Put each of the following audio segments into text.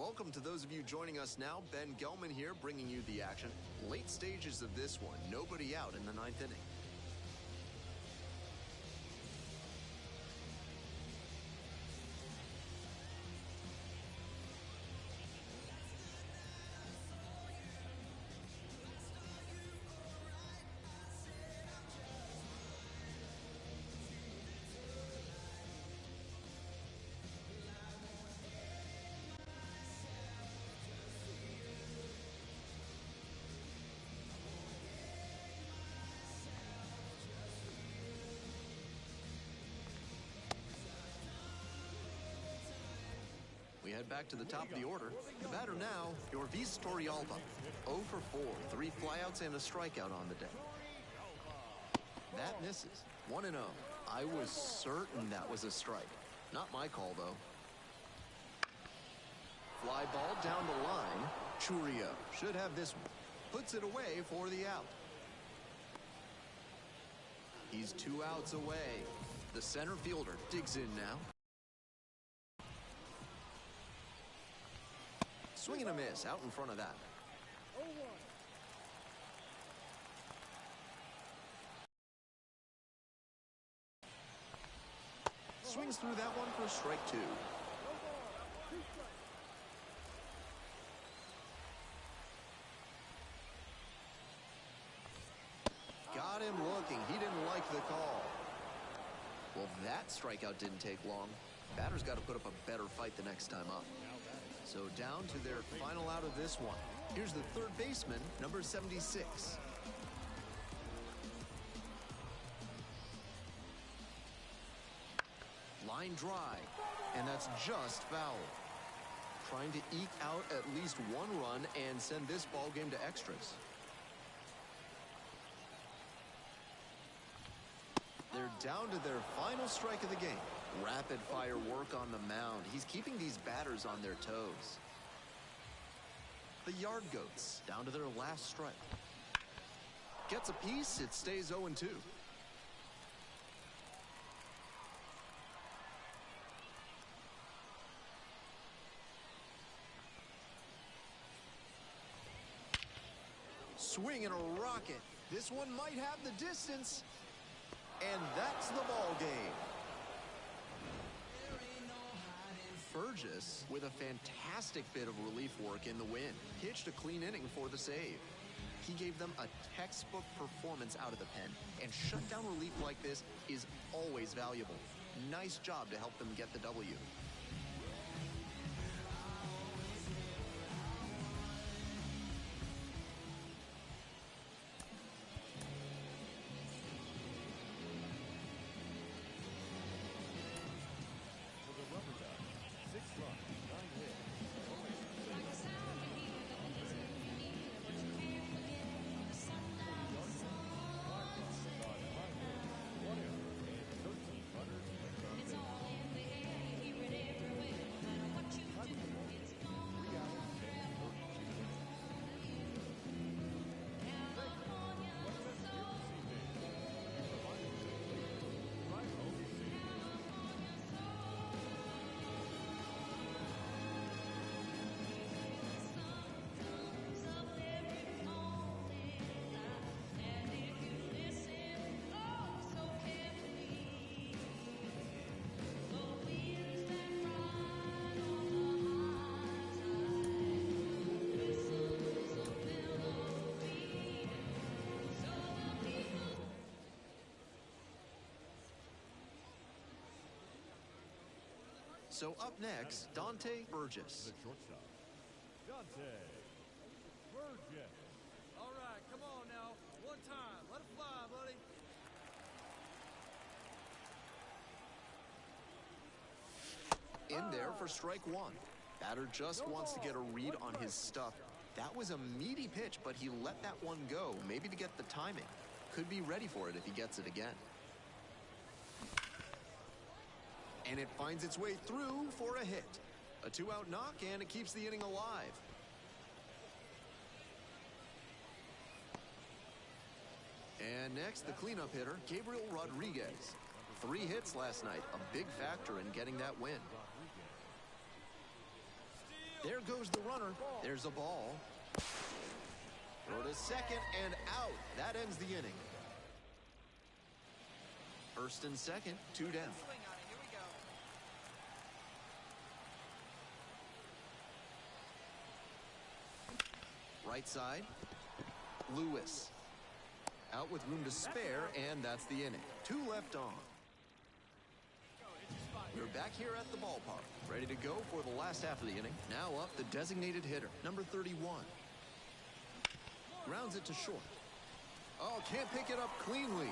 Welcome to those of you joining us now. Ben Gelman here, bringing you the action. Late stages of this one, nobody out in the ninth inning. We head back to the top of the order. The batter now, your Itsjustplex88's. 0 for 4, 3 flyouts and a strikeout on the day. That misses. 1-0. I was certain that was a strike. Not my call, though. Fly ball down the line. Churio should have this one. Puts it away for the out. He's 2 outs away. The center fielder digs in now. Swing and a miss out in front of that. 0-1. Swings through that one for strike 2. Got him looking. He didn't like the call. Well, that strikeout didn't take long. Batter's got to put up a better fight the next time up. So down to their final out of this one. Here's the third baseman, number 76. Line drive, and that's just foul. Trying to eke out at least 1 run and send this ball game to extras. They're down to their final strike of the game. Rapid fire work on the mound. He's keeping these batters on their toes. The Yard Goats down to their last strike. Gets a piece. It stays 0-2. Swing and a rocket. This one might have the distance. And that's the ball game. Burgess with a fantastic bit of relief work in the win. Pitched a clean inning for the save. He gave them a textbook performance out of the pen, and shutdown relief like this is always valuable. Nice job to help them get the W. So up next, Dante Burgess. The shortstop, Dante Burgess. All right, come on now. One time. Let it fly, buddy. In there for strike 1. Batter just wants to get a read on his stuff. That was a meaty pitch, but he let that one go, maybe to get the timing. Could be ready for it if he gets it again. And it finds its way through for a hit. A 2-out knock, and it keeps the inning alive. And next, the cleanup hitter, Gabriel Rodriguez. 3 hits last night, a big factor in getting that win. Steal! There goes the runner. There's a ball. Throw to second and out. That ends the inning. First and second, 2 down. Swing on it. Here we go. Right side, Lewis. Out with room to spare, and that's the inning. 2 left on. We're back here at the ballpark, ready to go for the last half of the inning. Now up the designated hitter, number 31. Grounds it to short. Oh, can't pick it up cleanly.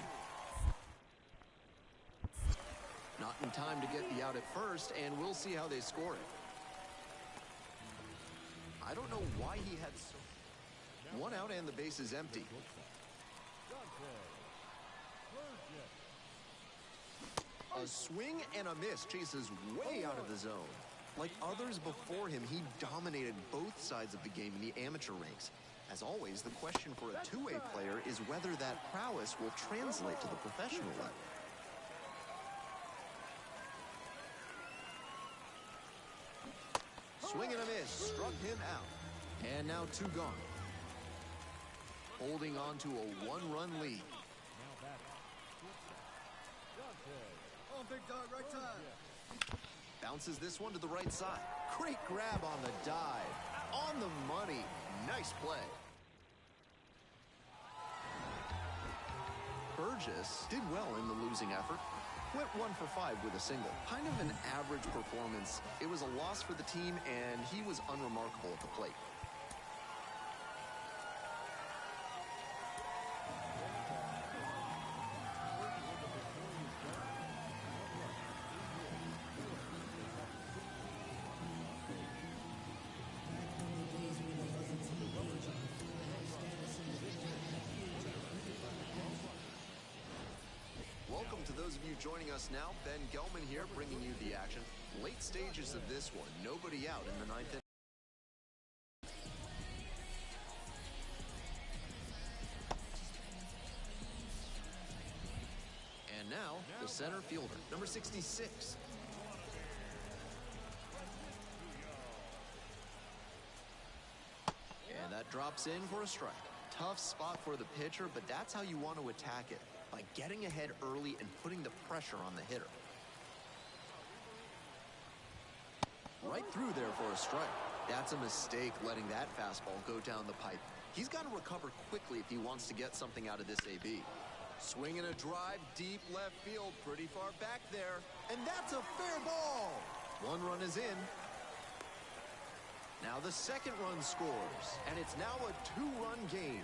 Not in time to get the out at first, and we'll see how they score it. I don't know why he had so... 1 out and the base is empty. A swing and a miss chases way out of the zone. Like others before him, he dominated both sides of the game in the amateur ranks. As always, the question for a two-way player is whether that prowess will translate to the professional level. Swing and a miss, struck him out. And now 2 gone. Holding on to a 1-run lead. Oh, big dog, right time. Bounces this one to the right side. Great grab on the dive. On the money. Nice play. Burgess did well in the losing effort. Went 1 for 5 with a single. Kind of an average performance. It was a loss for the team, and he was unremarkable at the plate. Welcome to those of you joining us now. Ben Gelman here, bringing you the action. Late stages of this one. Nobody out in the 9th inning. And now, the center fielder, number 66. And that drops in for a strike. Tough spot for the pitcher, but that's how you want to attack it. By getting ahead early and putting the pressure on the hitter. Right through there for a strike. That's a mistake, letting that fastball go down the pipe. He's got to recover quickly if he wants to get something out of this AB. Swing and a drive, deep left field, pretty far back there. And that's a fair ball. 1 run is in. Now the second run scores, and it's now a 2-run game.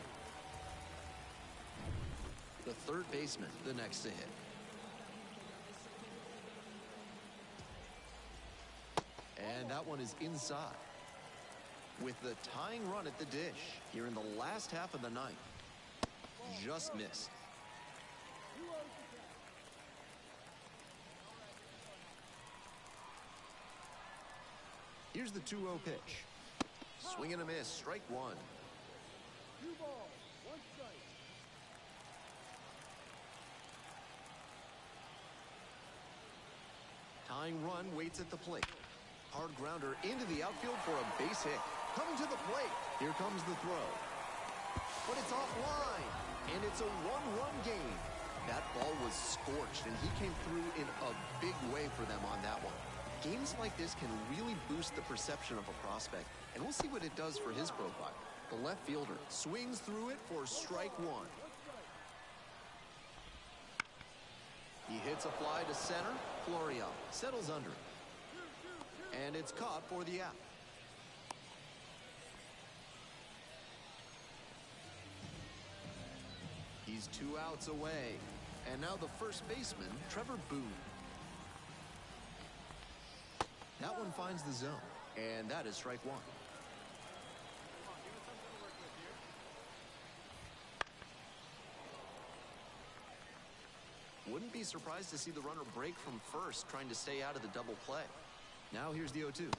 The third baseman, the next to hit. And that one is inside. With the tying run at the dish here in the last half of the 9th. Just missed. Here's the 2-0 pitch. Swing and a miss, strike 1. 2 balls, 1 strike. Tying run waits at the plate. Hard grounder into the outfield for a base hit. Coming to the plate. Here comes the throw. But it's offline. And it's a 1-run game. That ball was scorched, and he came through in a big way for them on that one. Games like this can really boost the perception of a prospect, and we'll see what it does for his profile. The left fielder swings through it for strike 1. He hits a fly to center. Florial settles under it. And it's caught for the out. He's 2 outs away. And now the first baseman, Trevor Boone. That one finds the zone. And that is strike 1. Wouldn't be surprised to see the runner break from first, trying to stay out of the double play. Now here's the 0-2.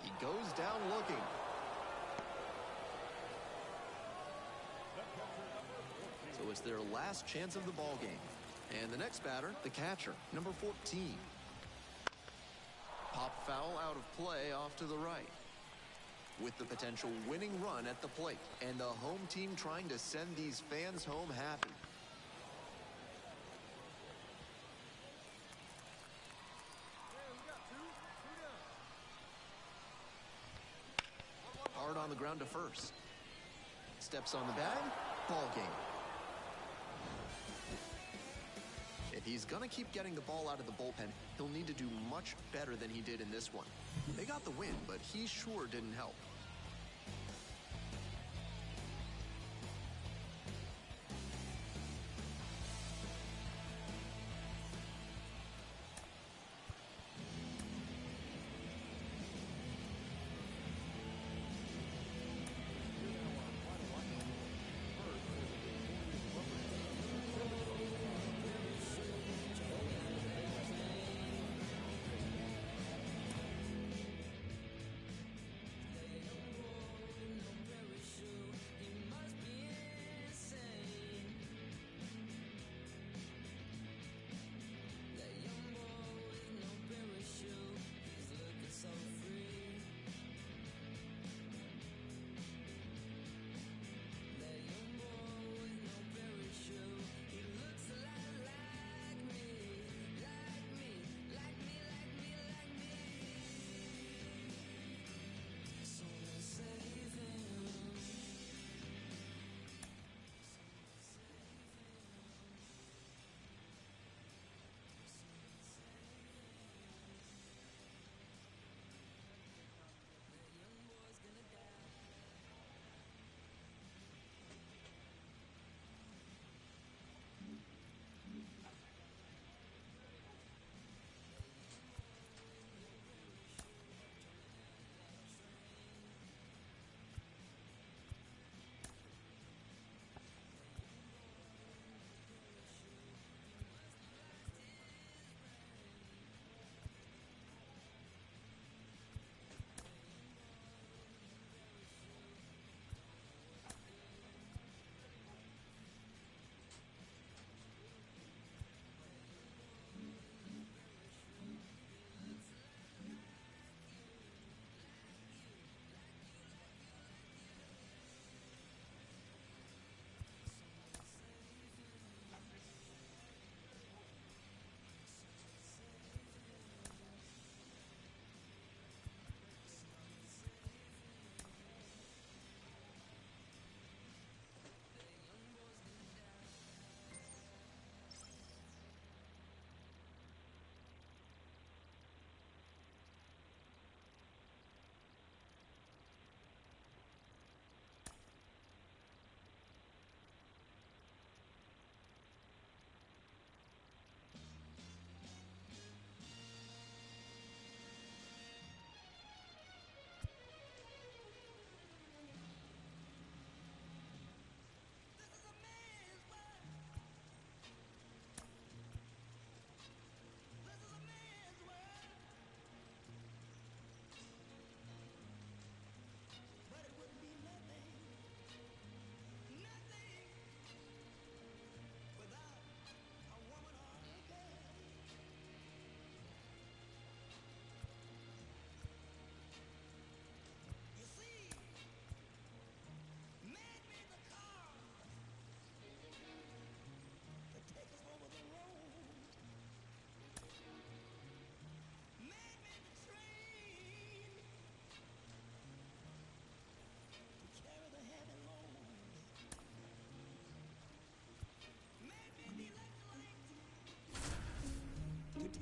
He goes down looking. So it's their last chance of the ball game. And the next batter, the catcher, number 14. Pop foul out of play off to the right. with the potential winning run at the plate, and the home team trying to send these fans home happy. Hard on the ground to first. Steps on the bag, ball game. If he's going to keep getting the ball out of the bullpen, he'll need to do much better than he did in this one. They got the win, but he sure didn't help.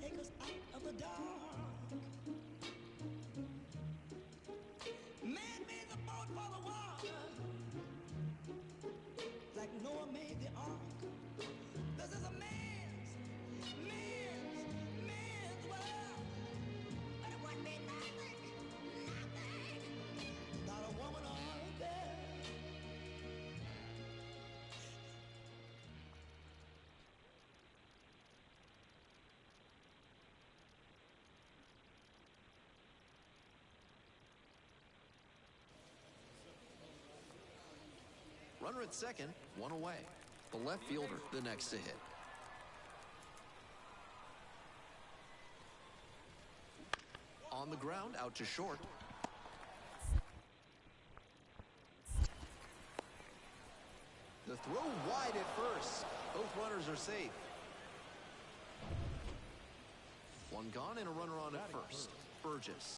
Take us out of the dark. Man made the boat for the water, like Noah made the ark. This is a man's world. But it would be nothing, not a woman or a girl. Runner at second, one away. The left fielder, the next to hit. On the ground, out to short. The throw wide at first. Both runners are safe. One gone and a runner on at first. Burgess.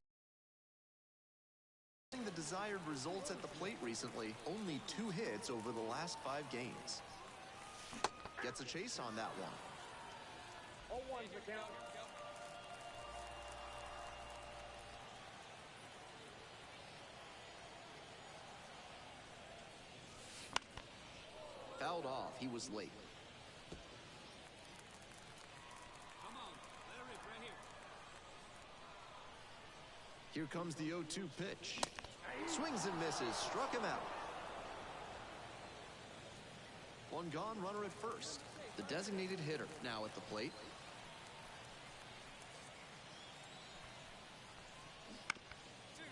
The desired results at the plate recently. Only 2 hits over the last 5 games. Gets a chase on that one. 0-1's the count. Fouled off. He was late. Come on, let her rip right here. Here comes the 0-2 pitch. Swings and misses. Struck him out. One gone, runner at first. The designated hitter now at the plate.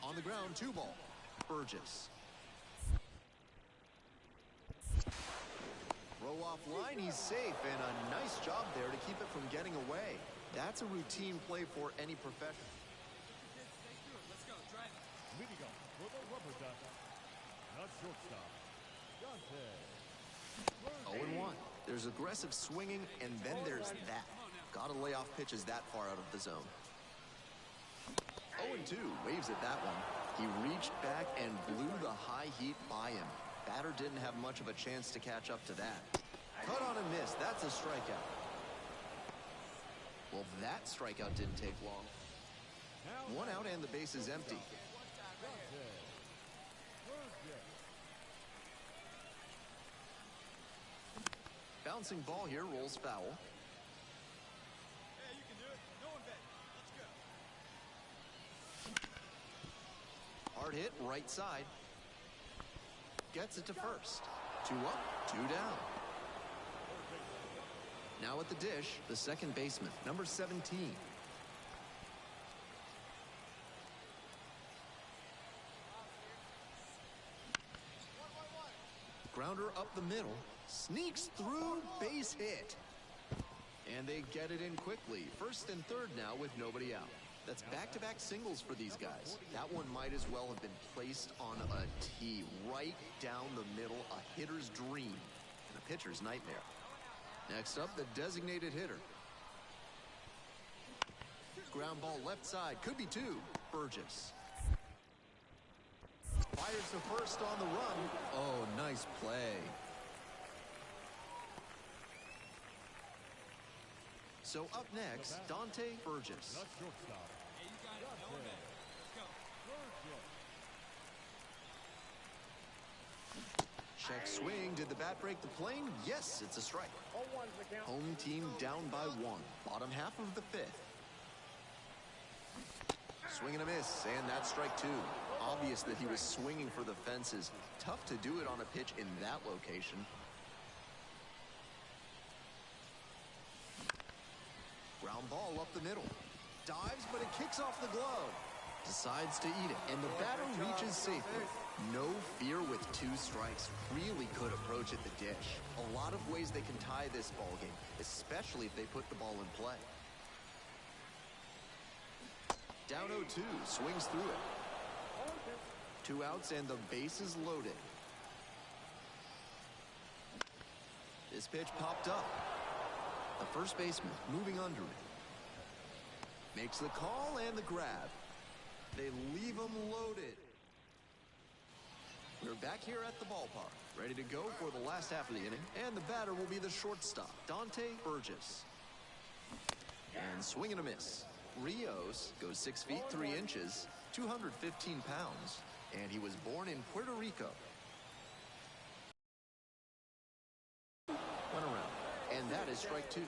On the ground, 2 ball. Burgess. Throw off line, he's safe, and a nice job there to keep it from getting away. That's a routine play for any professional. Let's go, drive it. Leading up for the rubber duck. Not shortstop. Dante. 0-1. There's aggressive swinging, and then there's that. Gotta lay off pitches that far out of the zone. 0-2, waves at that one. He reached back and blew the high heat by him. Batter didn't have much of a chance to catch up to that. Cut on and miss. That's a strikeout. Well, that strikeout didn't take long. 1 out and the base is empty. Bouncing ball here, rolls foul. Hey, you can do it. No one bet. Let's go. Hard hit, right side. Gets it to first. 2 up, 2 down. Now at the dish, the second baseman, number 17. Grounder up the middle. Sneaks through, base hit. And they get it in quickly. First and third now with nobody out. That's back-to-back singles for these guys. That one might as well have been placed on a tee right down the middle, a hitter's dream and a pitcher's nightmare. Next up, the designated hitter. Ground ball left side, could be 2. Burgess. Fires to first on the run. Oh, nice play. So up next, Dante Burgess. Not shortstop. Hey, you got it. No one bet. Let's go. Check swing. Did the bat break the plane? Yes, it's a strike. 0-1's the count. Home team down by 1. Bottom half of the 5th. Swing and a miss, and that's strike 2. Obvious that he was swinging for the fences. Tough to do it on a pitch in that location. Ground ball up the middle. Dives, but it kicks off the glove. Decides to eat it, and the batter reaches safely. No fear with 2 strikes. Really could approach at the dish. A lot of ways they can tie this ball game, especially if they put the ball in play. Down 0-2, swings through it. 2 outs and the base is loaded. This pitch popped up. The first baseman moving under it. Makes the call and the grab. They leave him loaded. We're back here at the ballpark, ready to go for the last half of the inning, and the batter will be the shortstop, Dante Burgess. And swing and a miss. Rios goes 6 feet 3 inches, 215 pounds, and he was born in Puerto Rico. Went around, and that is strike 2.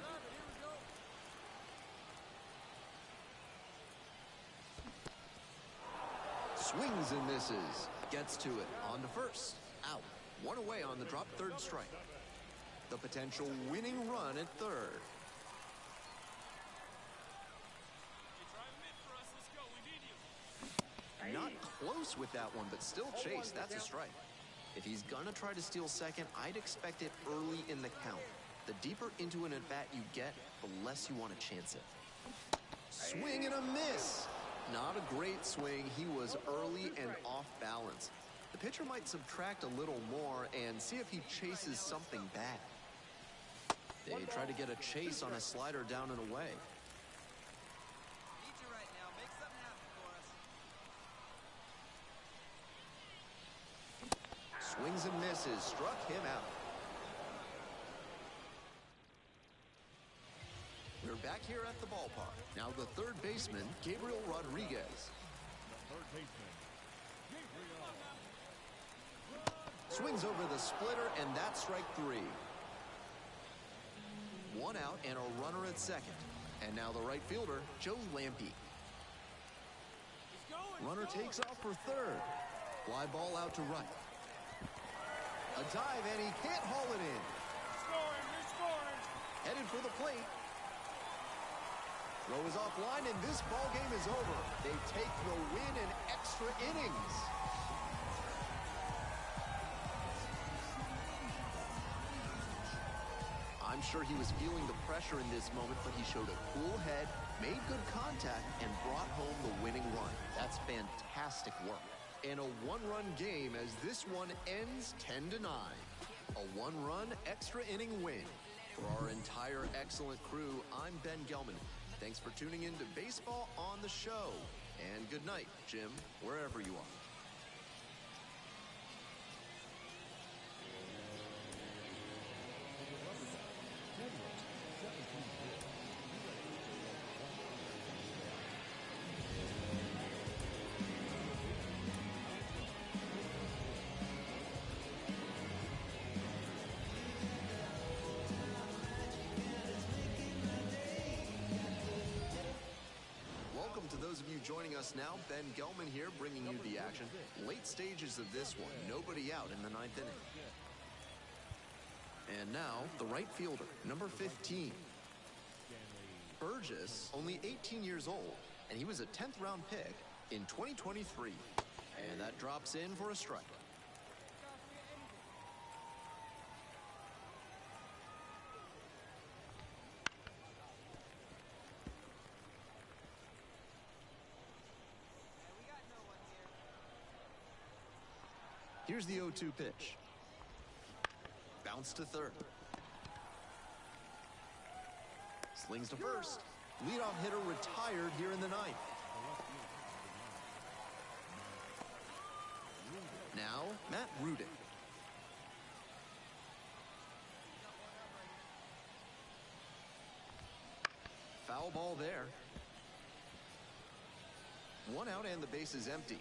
Swings and misses. Gets to it. On to first. Out. 1 away on the drop, 3rd strike. The potential winning run at 3rd. Not close with that one, but still chase. That's a strike. If he's gonna try to steal second, I'd expect it early in the count. The deeper into an at-bat you get, the less you want to chance it. Swing and a miss. Not a great swing. He was early and off balance. The pitcher might subtract a little more and see if he chases something bad. They try to get a chase on a slider down and away. Need you right now. Make something happen for us. Swings and misses, struck him out. We're back here at the ballpark. Now the third baseman, Gabriel Rodriguez. The third baseman, Gabriel. Swings over the splitter, and that's strike three. One out and a runner at second. And now the right fielder, Joe Lampe. Runner takes off for third. Fly ball out to right. A dive, and he can't haul it in. Scoring, you're scoring. Headed for the plate. Throw is offline, and this ball game is over. They take the win in extra innings. I'm sure he was feeling the pressure in this moment, but he showed a cool head, made good contact, and brought home the winning run. That's fantastic work. And a one-run game as this one ends 10-9. A one-run extra inning win. For our entire excellent crew, I'm Ben Gelman. Thanks for tuning in to Baseball on the Show. And good night, Jim, wherever you are. To those of you joining us now, Ben Gelman here, bringing you the action. Late stages of this one, nobody out in the ninth inning. And now, the right fielder, number 15. Burgess, only 18 years old, and he was a 10th round pick in 2023. And that drops in for a strike. Here's the 0-2 pitch. Bounce to third. Slings to first. Leadoff hitter retired here in the ninth. Now, Matt Rudick. Foul ball there. One out and the base is empty.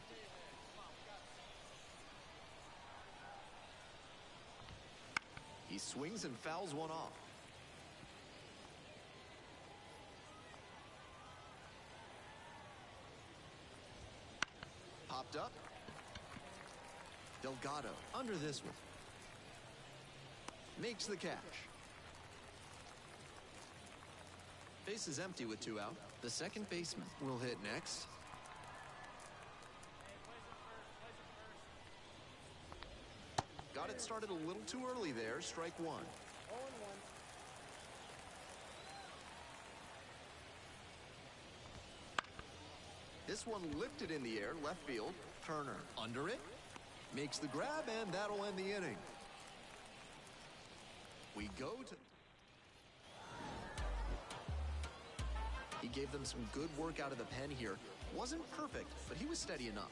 He swings and fouls one off. Popped up. Delgado under this one. Makes the catch. Base is empty with two out. The second baseman will hit next. Got it started a little too early there. Strike one. 0-1. This one lifted in the air, left field. Turner under it. Makes the grab, and that'll end the inning. We go to... He gave them some good work out of the pen here. Wasn't perfect, but he was steady enough.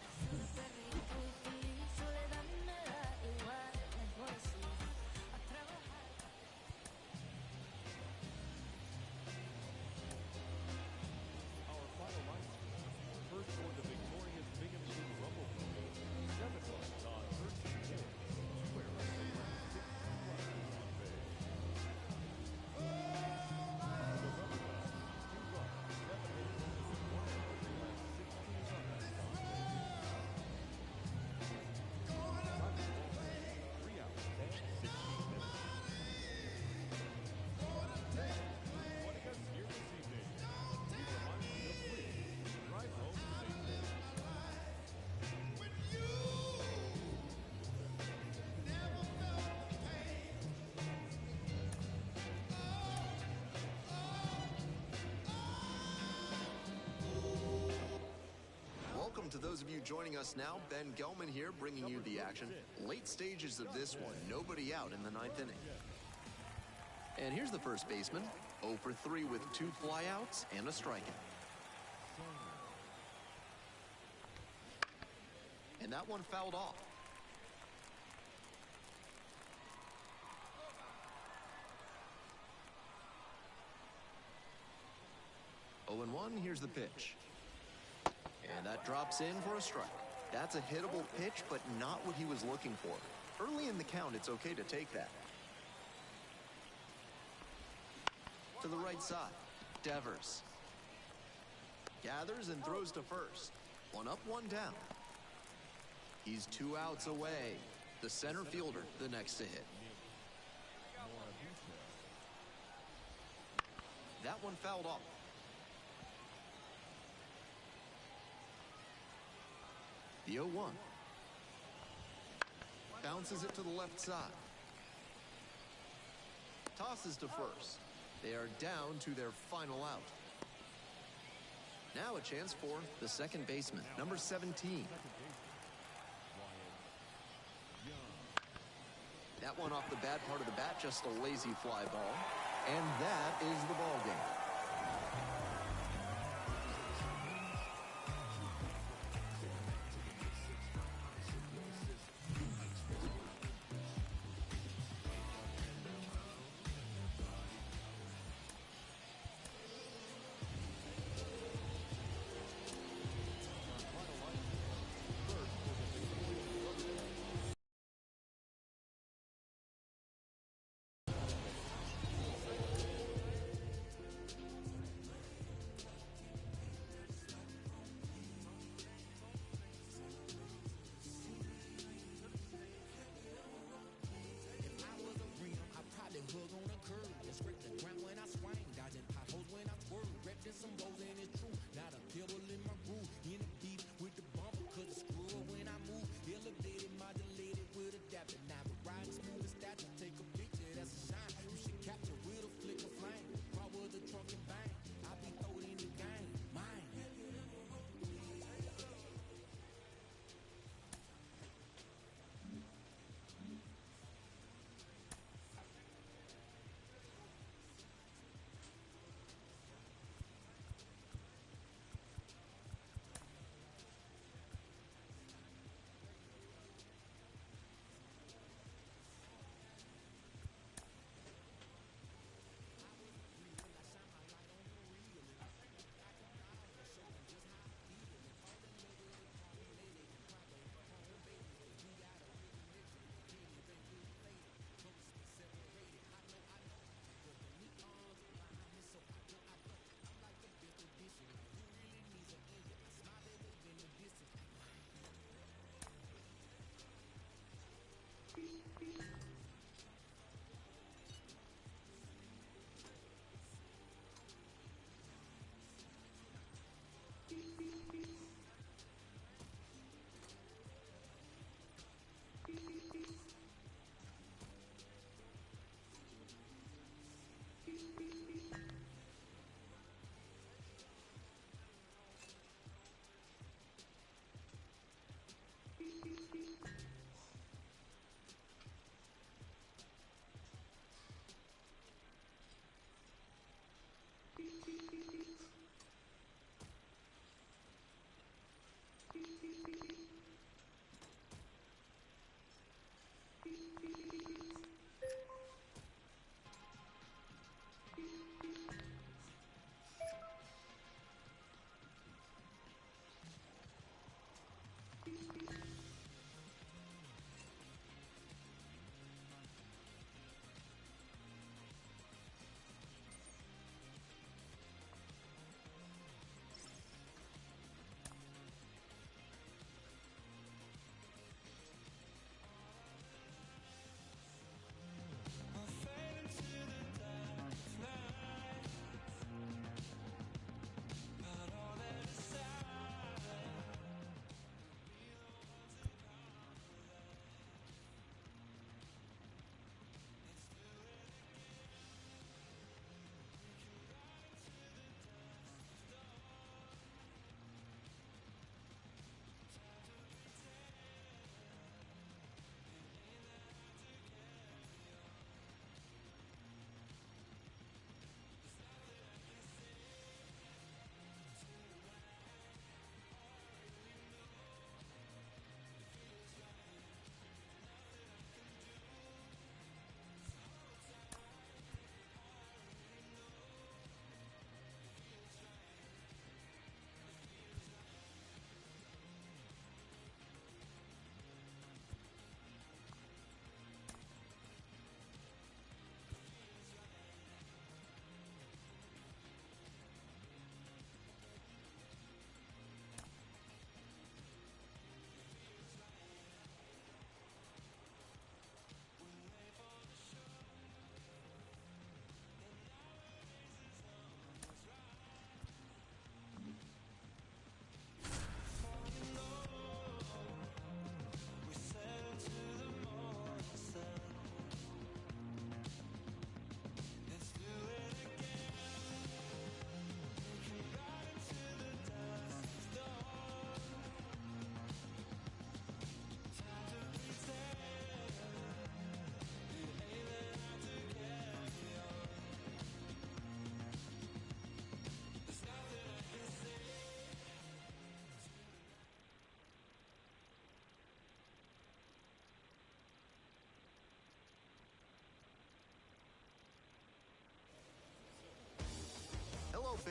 welcome to those of you joining us now. Ben Gelman here, bringing you the action. Late stages of this one, nobody out in the ninth inning. And here's the first baseman, 0 for 3 with 2 flyouts and a strikeout. And that one fouled off. Oh and 1, here's the pitch. And that drops in for a strike. That's a hittable pitch, but not what he was looking for. Early in the count, it's okay to take that. To the right side, Devers. Gathers and throws to first. 1 up, 1 down. He's 2 outs away. The center fielder, the next to hit. That one fouled off. The 0-1. Bounces it to the left side. Tosses to first. They are down to their final out. Now a chance for the second baseman, number 17. That one off the bad part of the bat, just a lazy fly ball. And that is the ball game.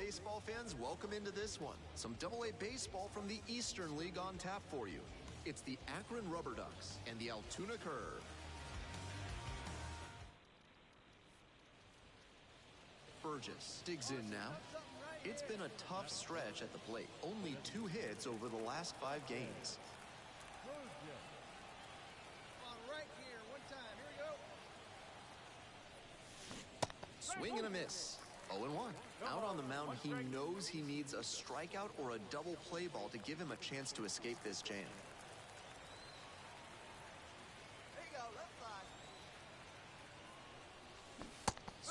baseball fans, welcome into this one. Some Double-A baseball from the Eastern League on tap for you. It's the Akron Rubber Ducks and the Altoona Curve. Burgess digs in now. It's been a tough stretch at the plate. Only 2 hits over the last 5 games. Right here, one time. Here we go. Swing and a miss. 0-1. Out on the mound, he knows he needs a strikeout or a double play ball to give him a chance to escape this jam. There you go, left side.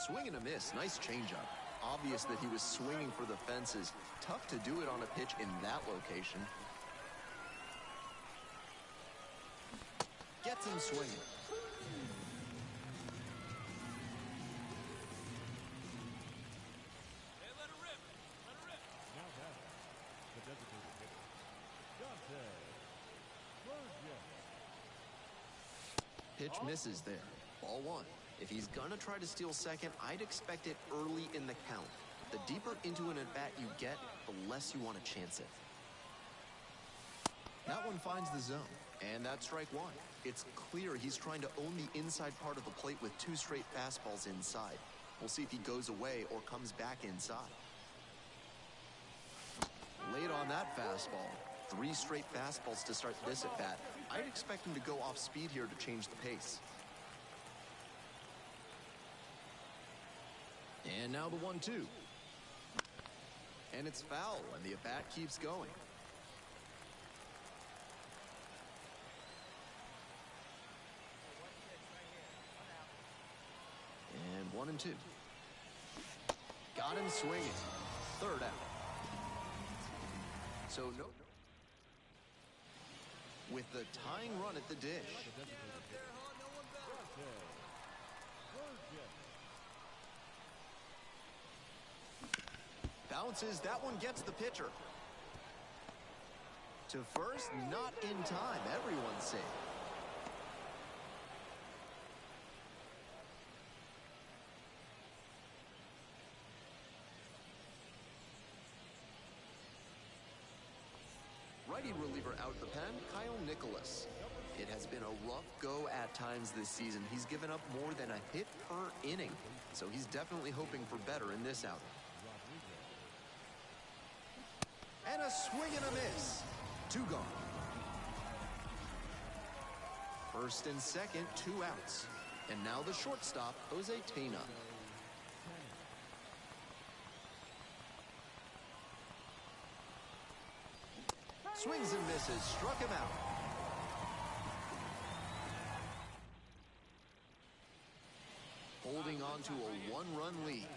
Swing and a miss. Nice changeup. Obvious that he was swinging for the fences. Tough to do it on a pitch in that location. Gets him swinging. Pitch misses there. Ball 1. If he's gonna try to steal second, I'd expect it early in the count. The deeper into an at-bat you get, the less you want to chance it. That one finds the zone, and that's strike 1. It's clear he's trying to own the inside part of the plate with 2 straight fastballs inside. We'll see if he goes away or comes back inside. Late on that fastball. 3 straight fastballs to start this at-bat. I'd expect him to go off speed here to change the pace. And now the 1-2. And it's foul, and the at-bat keeps going. And 1-2. Got him swinging. 3rd out. So no. With the tying run at the dish. Bounces, that one gets the pitcher. To first, not in time. Everyone's safe. Righty reliever out the pen, Kyle Nicholas. It has been a rough go at times this season. He's given up more than a hit per inning, so he's definitely hoping for better in this outing. And a swing and a miss. 2 gone. 1st and 2nd, 2 outs. And now the shortstop, Jose Tena. Swings and misses, struck him out. Holding on to a 1-run lead.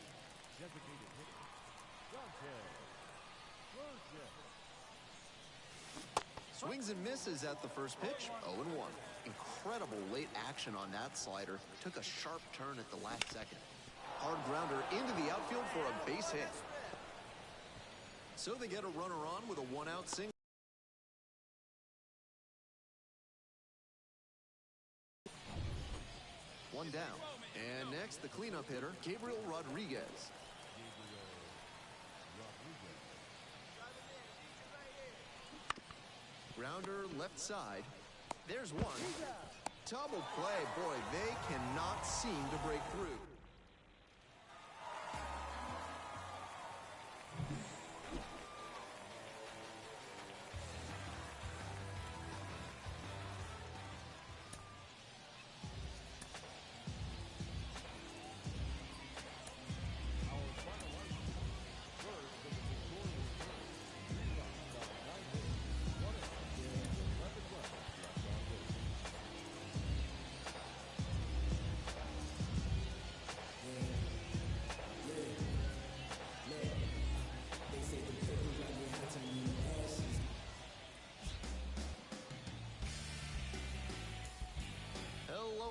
Swings and misses at the first pitch, 0-1. Incredible late action on that slider. Took a sharp turn at the last second. Hard grounder into the outfield for a base hit. So they get a runner on with a 1-out single. One down. And next, the cleanup hitter, Gabriel Rodriguez. Grounder left side. There's one. Double play. Boy, they cannot seem to break through.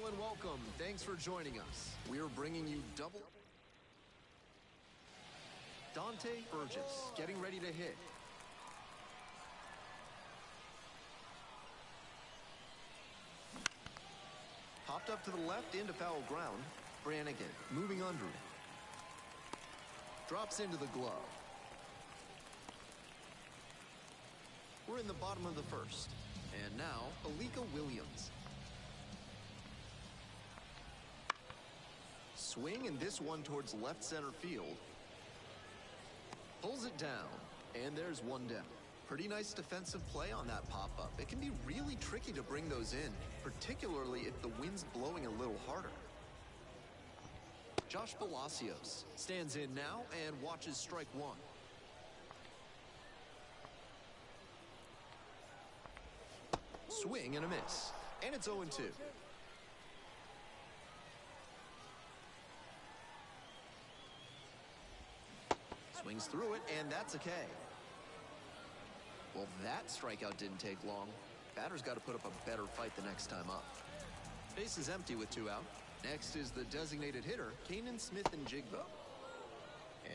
And welcome. Thanks for joining us. We are bringing you double. Dante Burgess getting ready to hit. Popped up to the left into foul ground. Brannigan moving under it. Drops into the glove. We're in the bottom of the first. And now, Alika Williams. Swing and this one towards left center field. Pulls it down, and there's one down. Pretty nice defensive play on that pop-up. It can be really tricky to bring those in, particularly if the wind's blowing a little harder. Josh Palacios stands in now and watches strike one. Swing and a miss, and it's 0-2. Swings through it, and that's a K. Well, that strikeout didn't take long. Batter's got to put up a better fight the next time up. Base is empty with 2 out. Next is the designated hitter, Kanan Smith and Jigbo.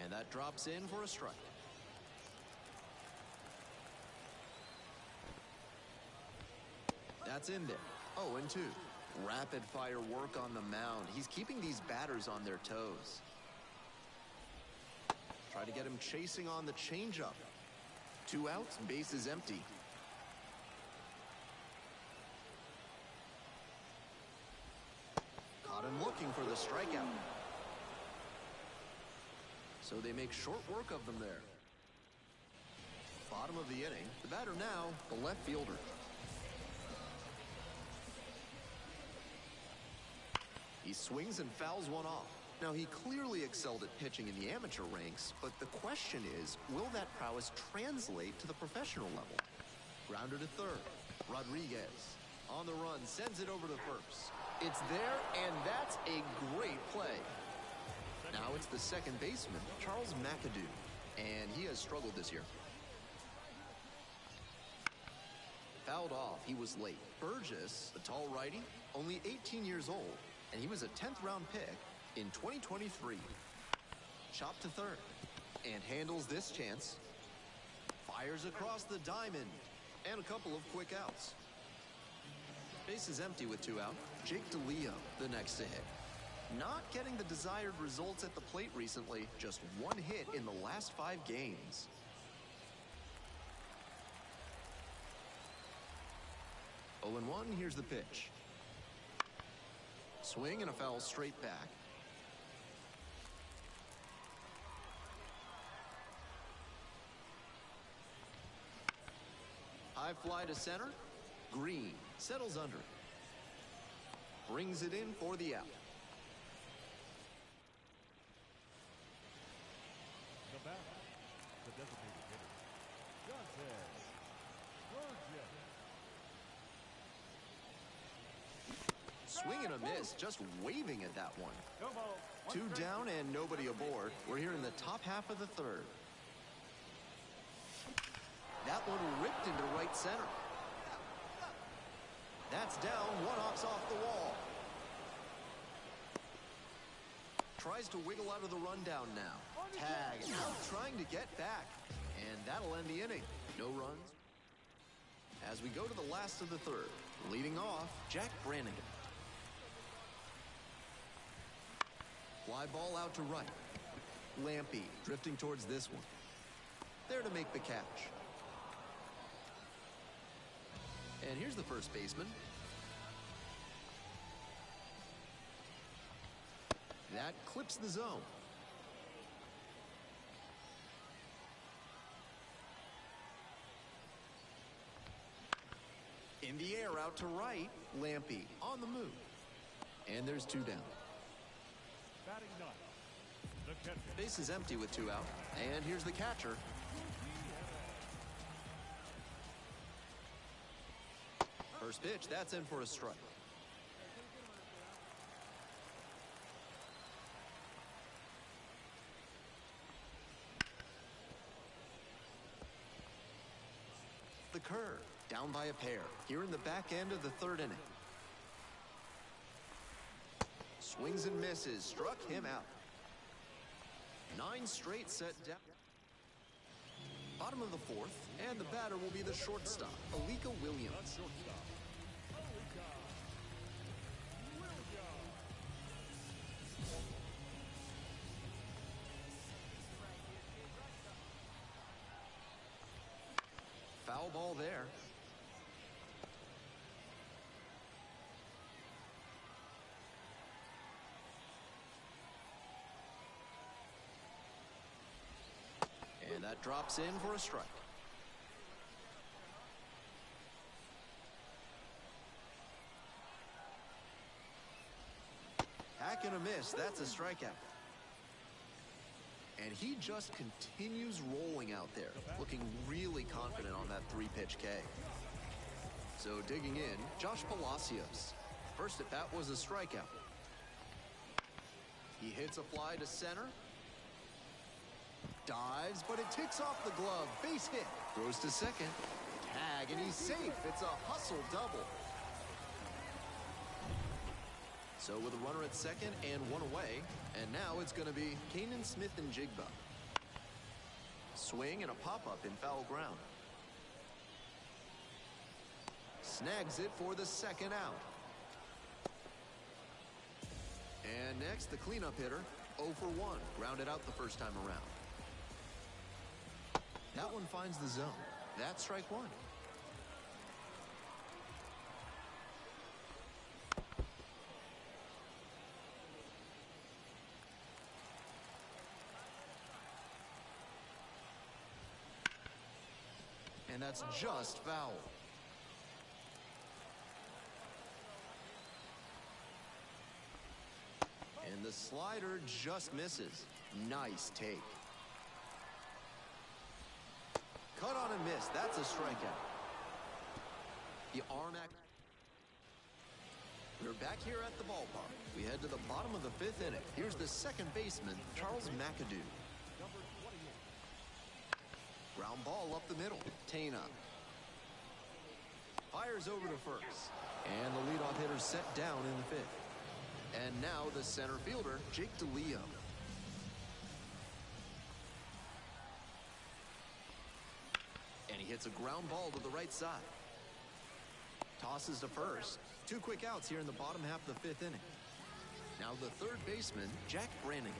And that drops in for a strike. That's in there. 0-2. Rapid fire work on the mound. He's keeping these batters on their toes. Try to get him chasing on the changeup. 2 outs, base is empty. Caught him looking for the strikeout. So they make short work of them there. Bottom of the inning. The batter now, the left fielder. He swings and fouls one off. Now, he clearly excelled at pitching in the amateur ranks, but the question is, will that prowess translate to the professional level? Grounder to third. Rodriguez on the run, sends it over to first. It's there, and that's a great play. Now it's the second baseman, Charles McAdoo, and he has struggled this year. Fouled off, he was late. Burgess, the tall righty, only 18 years old, and he was a 10th round pick in 2023. Chopped to third and handles this chance. Fires across the diamond and a couple of quick outs. Base is empty with 2 out. Jake DeLeo, the next to hit. Not getting the desired results at the plate recently. Just 1 hit in the last 5 games. Oh, 0-1, here's the pitch. Swing and a foul straight back. High fly to center. Green settles under it. Brings it in for the out. The batter, the designated hitter, Johnson. Swing and a miss, just waving at that one. 2 down and nobody aboard. We're here in the top half of the third. That one ripped into right center. That's down, 1 hops off the wall. Tries to wiggle out of the rundown now. Tag out, trying to get back. And that'll end the inning. No runs. As we go to the last of the third, leading off, Jack Brannigan. Fly ball out to right. Lampy drifting towards this one. There to make the catch. And here's the first baseman. That clips the zone. In the air out to right, Lampy on the move. And there's 2 down. Batting ninth, the catcher. Base is empty with 2 out. And here's the catcher. First pitch, that's in for a strike. The curve, down by a pair, here in the back end of the third inning. Swings and misses, struck him out. 9 straight set down. Bottom of the fourth, and the batter will be the shortstop, Alika Williams. Foul ball there. And that drops in for a strike. Hack and a miss. That's a strikeout. And he just continues rolling out there, looking really confident on that 3-pitch K. So digging in, Josh Palacios. First at bat was a strikeout. He hits a fly to center. Dives, but it ticks off the glove. Base hit. Throws to second. Tag, and he's safe. It's a hustle double. So with a runner at second and one away, and now it's going to be Kanan Smith and Jigba. Swing and a pop-up in foul ground. Snags it for the second out. And next, the cleanup hitter, 0 for 1, grounded out the first time around. That one finds the zone. That's strike one. And that's just foul. And the slider just misses. Nice take. Cut on and miss. That's a strikeout. The arm act. We're back here at the ballpark. We head to the bottom of the 5th inning. Here's the second baseman, Charles McAdoo. Ground ball up the middle. Tana fires over to first. And the leadoff hitter set down in the 5th. And now the center fielder, Jake DeLeo. And he hits a ground ball to the right side. Tosses to first. 2 quick outs here in the bottom half of the 5th inning. Now the third baseman, Jack Brannigan.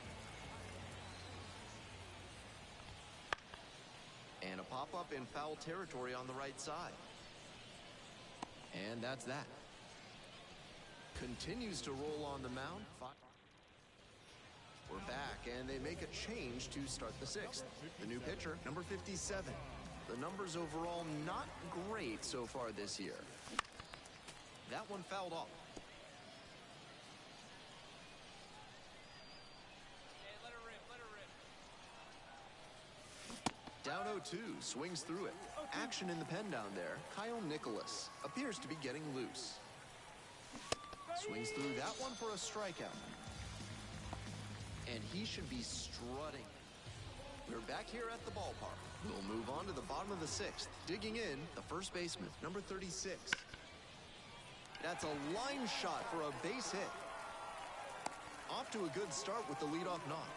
And a pop-up in foul territory on the right side. And that's that. Continues to roll on the mound. We're back, and they make a change to start the 6th. The new pitcher, number 57. The numbers overall not great so far this year. That one fouled off. Down 0-2, swings through it. Action in the pen down there. Kyle Nicholas appears to be getting loose. Swings through that one for a strikeout. And he should be strutting. We're back here at the ballpark. We'll move on to the bottom of the 6th. Digging in, the first baseman, number 36. That's a line shot for a base hit. Off to a good start with the leadoff knock.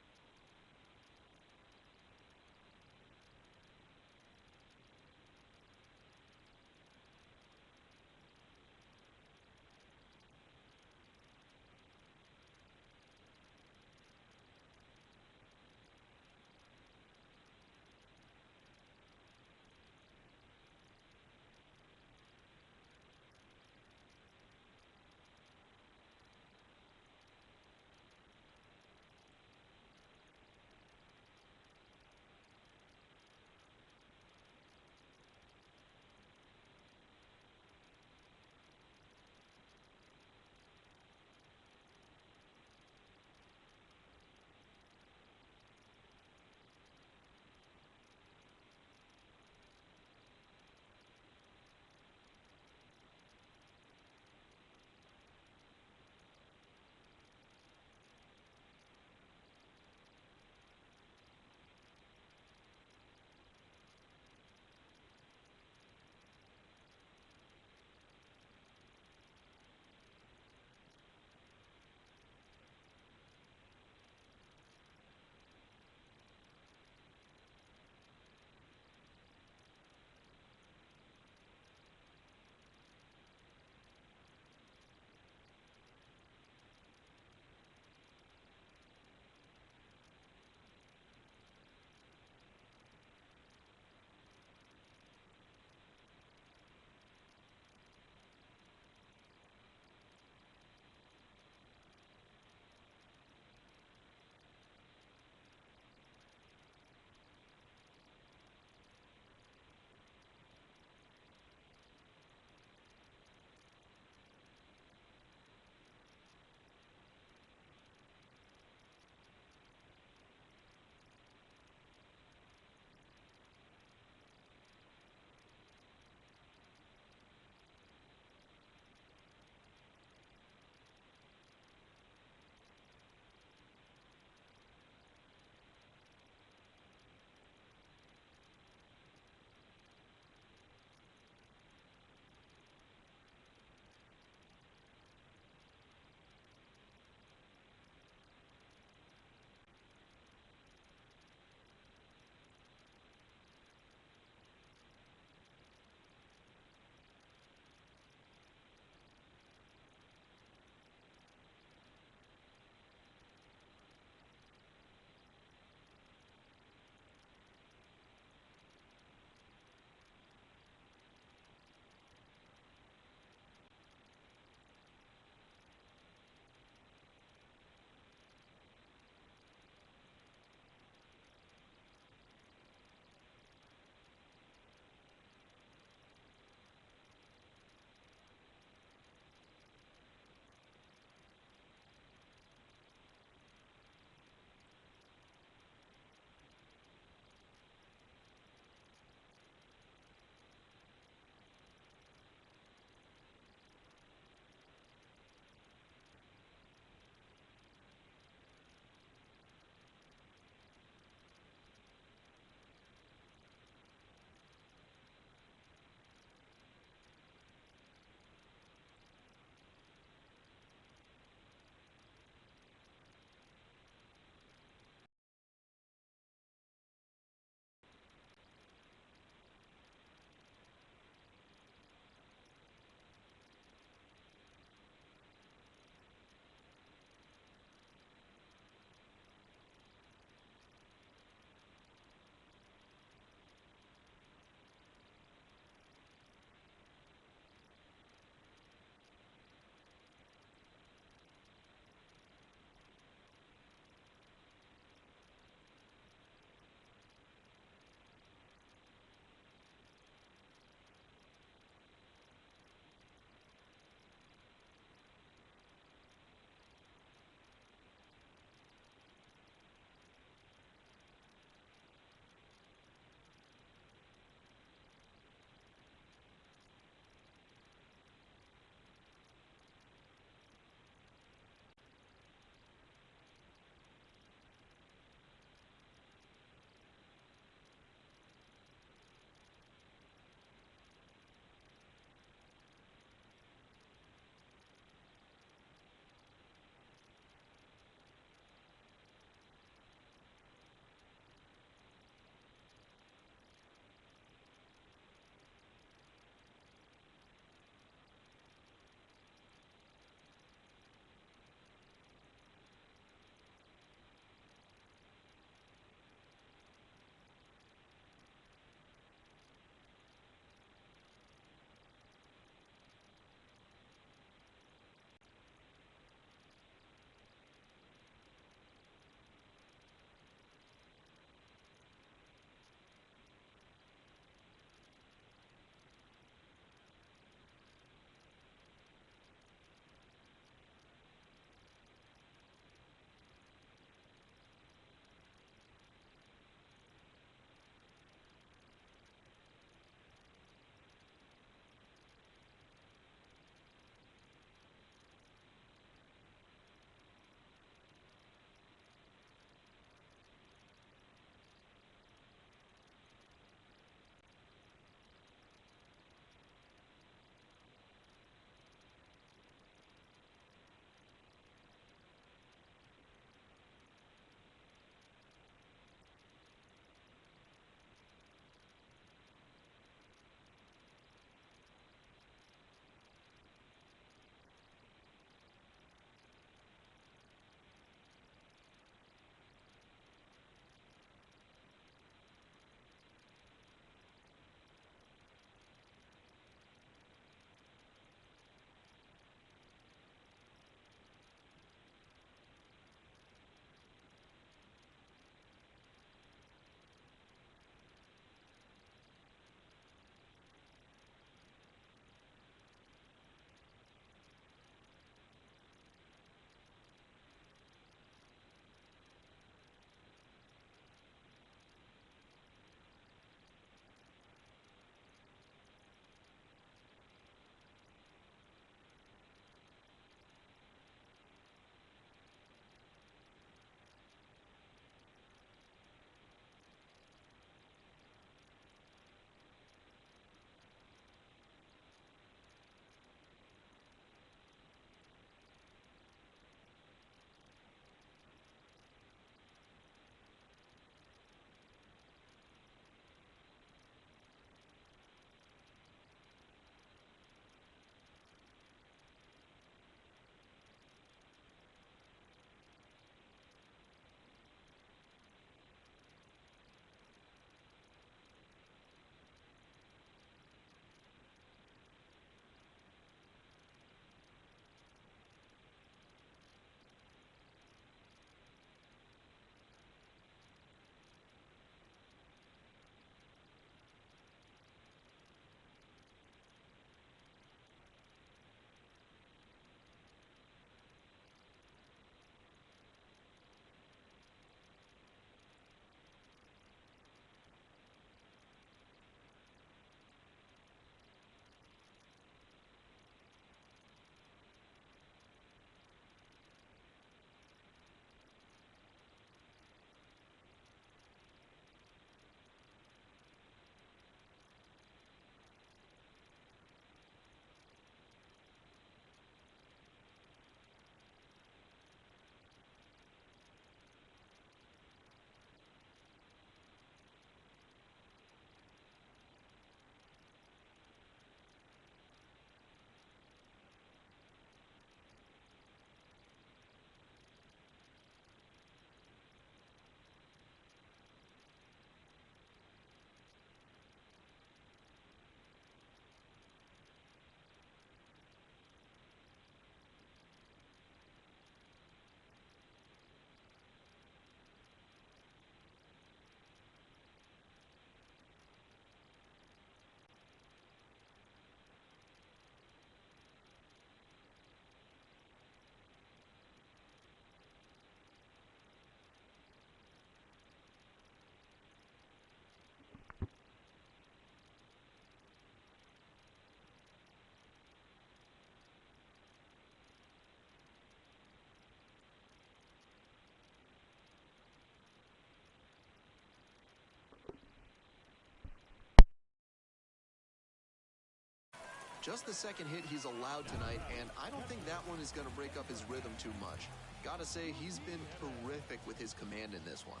Just the second hit he's allowed tonight, and I don't think that one is going to break up his rhythm too much. Gotta say, he's been terrific with his command in this one.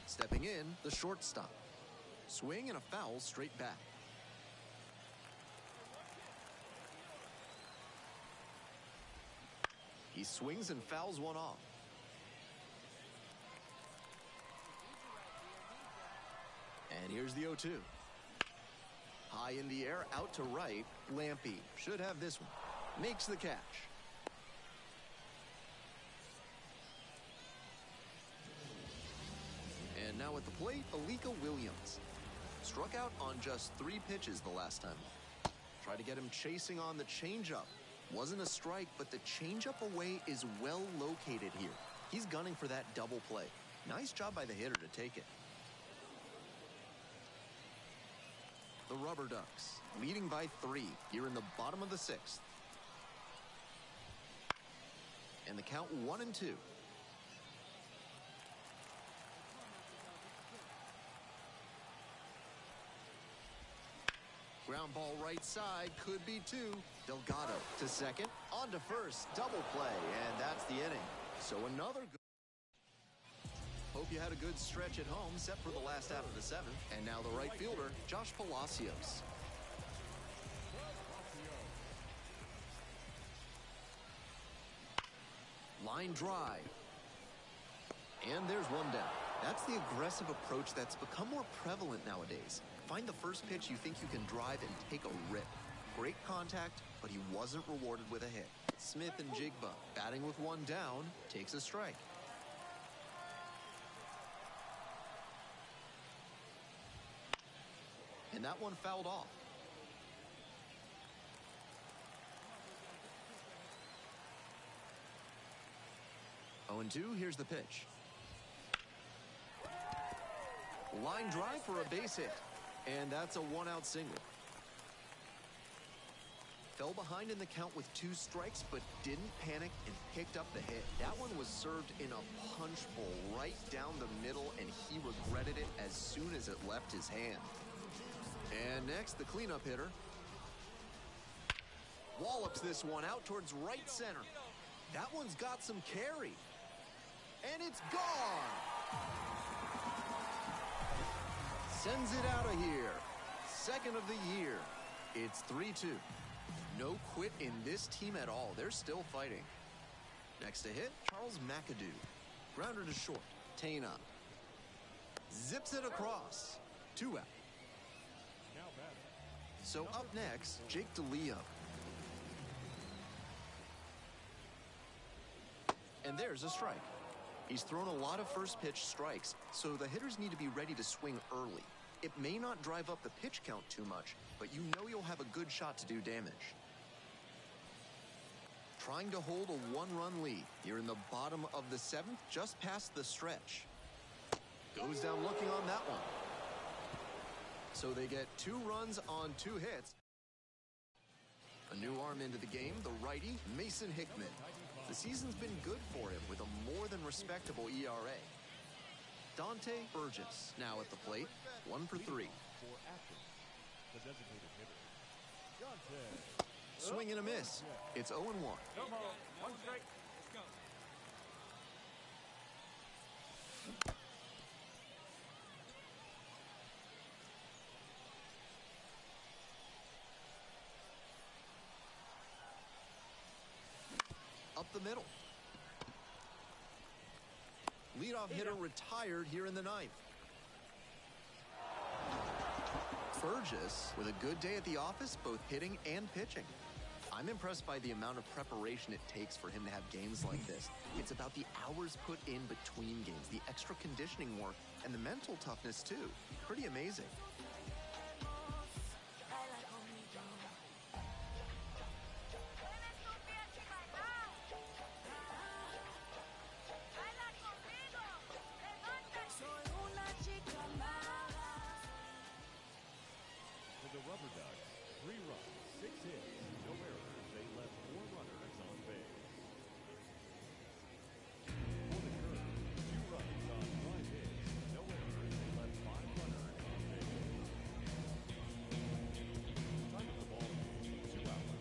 Stepping in, the shortstop. Swing and a foul straight back. He swings and fouls one off. And here's the 0-2. High in the air, out to right. Lampy should have this one. Makes the catch. And now at the plate, Alika Williams. Struck out on just 3 pitches the last time. Tried to get him chasing on the changeup. Wasn't a strike, but the changeup away is well located here. He's gunning for that double play. Nice job by the hitter to take it. The Rubber Ducks leading by 3 here in the bottom of the 6th. And the count 1-2. Ground ball right side, could be 2. Delgado to second, on to first, double play, and that's the inning. So another good. Hope you had a good stretch at home, set for the last half of the 7th. And now the right fielder, Josh Palacios. Line drive. And there's one down. That's the aggressive approach that's become more prevalent nowadays. Find the first pitch you think you can drive and take a rip. Great contact, but he wasn't rewarded with a hit. Smith and Jigba, batting with 1 down, takes a strike. And that one fouled off. 0-2, here's the pitch. Line drive for a base hit. And that's a 1-out single. Fell behind in the count with 2 strikes, but didn't panic and picked up the hit. That one was served in a punch bowl right down the middle, and he regretted it as soon as it left his hand. And next, the cleanup hitter. Wallops this one out towards right center. That one's got some carry. And it's gone! Sends it out of here. Second of the year. It's 3-2. No quit in this team at all. They're still fighting. Next to hit, Charles McAdoo. Grounder to short. Tana. Zips it across. 2 out. So up next, Jake DeLeo. And there's a strike. He's thrown a lot of first pitch strikes, so the hitters need to be ready to swing early. It may not drive up the pitch count too much, but you know you'll have a good shot to do damage. Trying to hold a 1-run lead here in the bottom of the 7th, just past the stretch. Goes down looking on that one. So they get 2 runs on 2 hits. A new arm into the game, the righty, Mason Hickman. The season's been good for him with a more than respectable ERA. Dante Burgess now at the plate, 1 for 3. Swing and a miss. It's 0-1. Come on, 1 strike. Let's go. Up the middle. Leadoff hitter retired here in the 9th. Burgess with a good day at the office, both hitting and pitching. I'm impressed by the amount of preparation it takes for him to have games like this. It's about the hours put in between games, the extra conditioning work, and the mental toughness too. Pretty amazing. For the Rubber Ducks, 3 runs, 6 hits, no errors. They left 4 runners on base. For the Curve, 2 runs on 5 hits, no errors. They left 5 runners on base. Time of the ball game, 2 outs.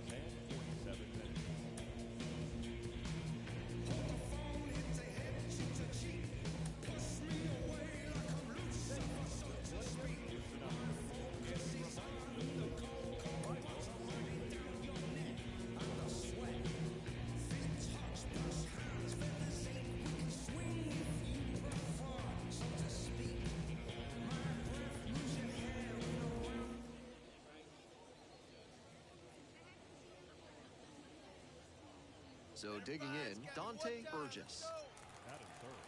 So digging in, Dante Burgess. Out in third,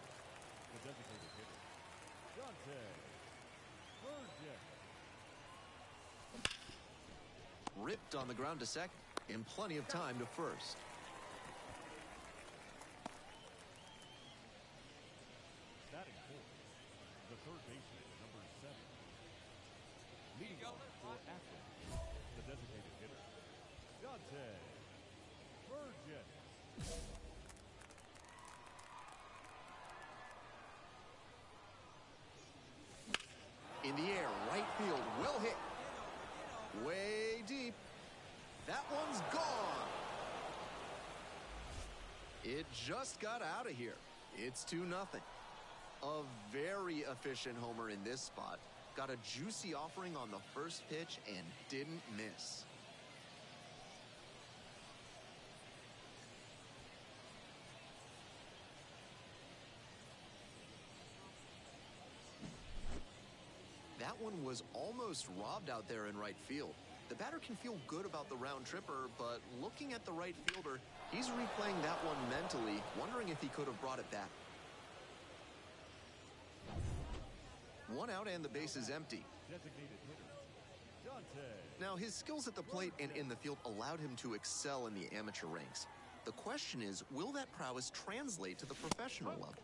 the designated hitter, Dante Burgess. Ripped on the ground to second, and plenty of time to first. Batting fourth, the third baseman, number 7. Leading off for Akron, the designated hitter, Dante Burgess. In the air, right field, well hit. Way deep. That one's gone. It just got out of here. It's 2-0. A very efficient homer in this spot. Got a juicy offering on the first pitch and didn't miss. That one was almost robbed out there in right field. The batter can feel good about the round tripper, but looking at the right fielder, he's replaying that one mentally, wondering if he could have brought it back. 1 out and the base is empty. Designated hitter, Dante. Now, his skills at the plate and in the field allowed him to excel in the amateur ranks. The question is, will that prowess translate to the professional level?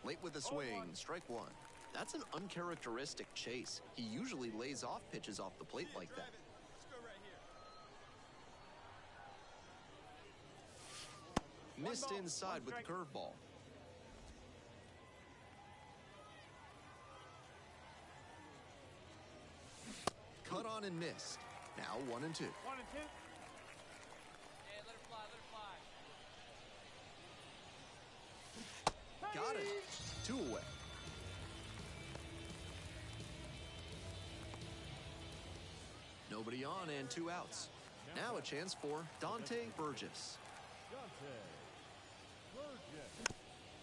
Late with a swing, strike one. That's an uncharacteristic chase. He usually lays off pitches off the plate like that. Missed inside with the curveball. Cut on and missed. Now 1-2. 1 and 2. Hey, let it fly, let it fly. Got it. 2 away. Nobody on and 2 outs. Now a chance for Dante Burgess. Dante Burgess.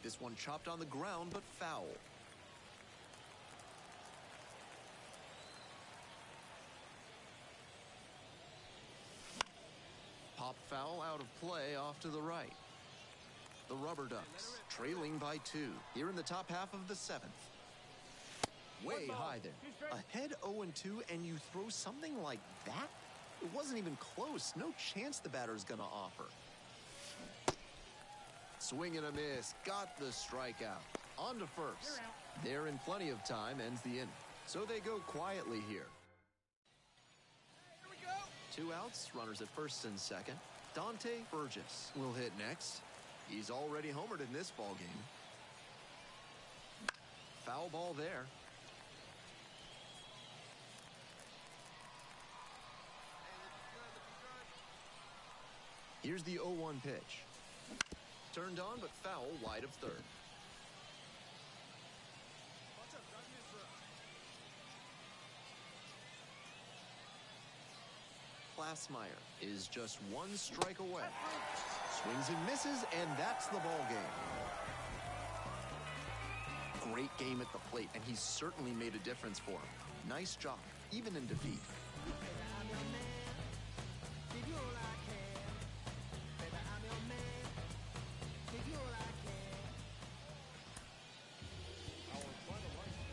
This one chopped on the ground, but foul. Pop foul out of play off to the right. The Rubber Ducks trailing by 2 here in the top half of the 7th. Way high there. Ahead 0-2 and you throw something like that? It wasn't even close. No chance the batter's gonna offer. Swing and a miss. Got the strikeout. On to first. They're in plenty of time, ends the inning. So they go quietly here. Here we go. 2 outs, runners at first and second. Dante Burgess will hit next. He's already homered in this ballgame. Foul ball there. Here's the 0-1 pitch. Turned on, but foul wide of third. Glassmeyer is just 1 strike away. Swings and misses, and that's the ball game. Great game at the plate, and he's certainly made a difference for him. Nice job, even in defeat. Our final lineup.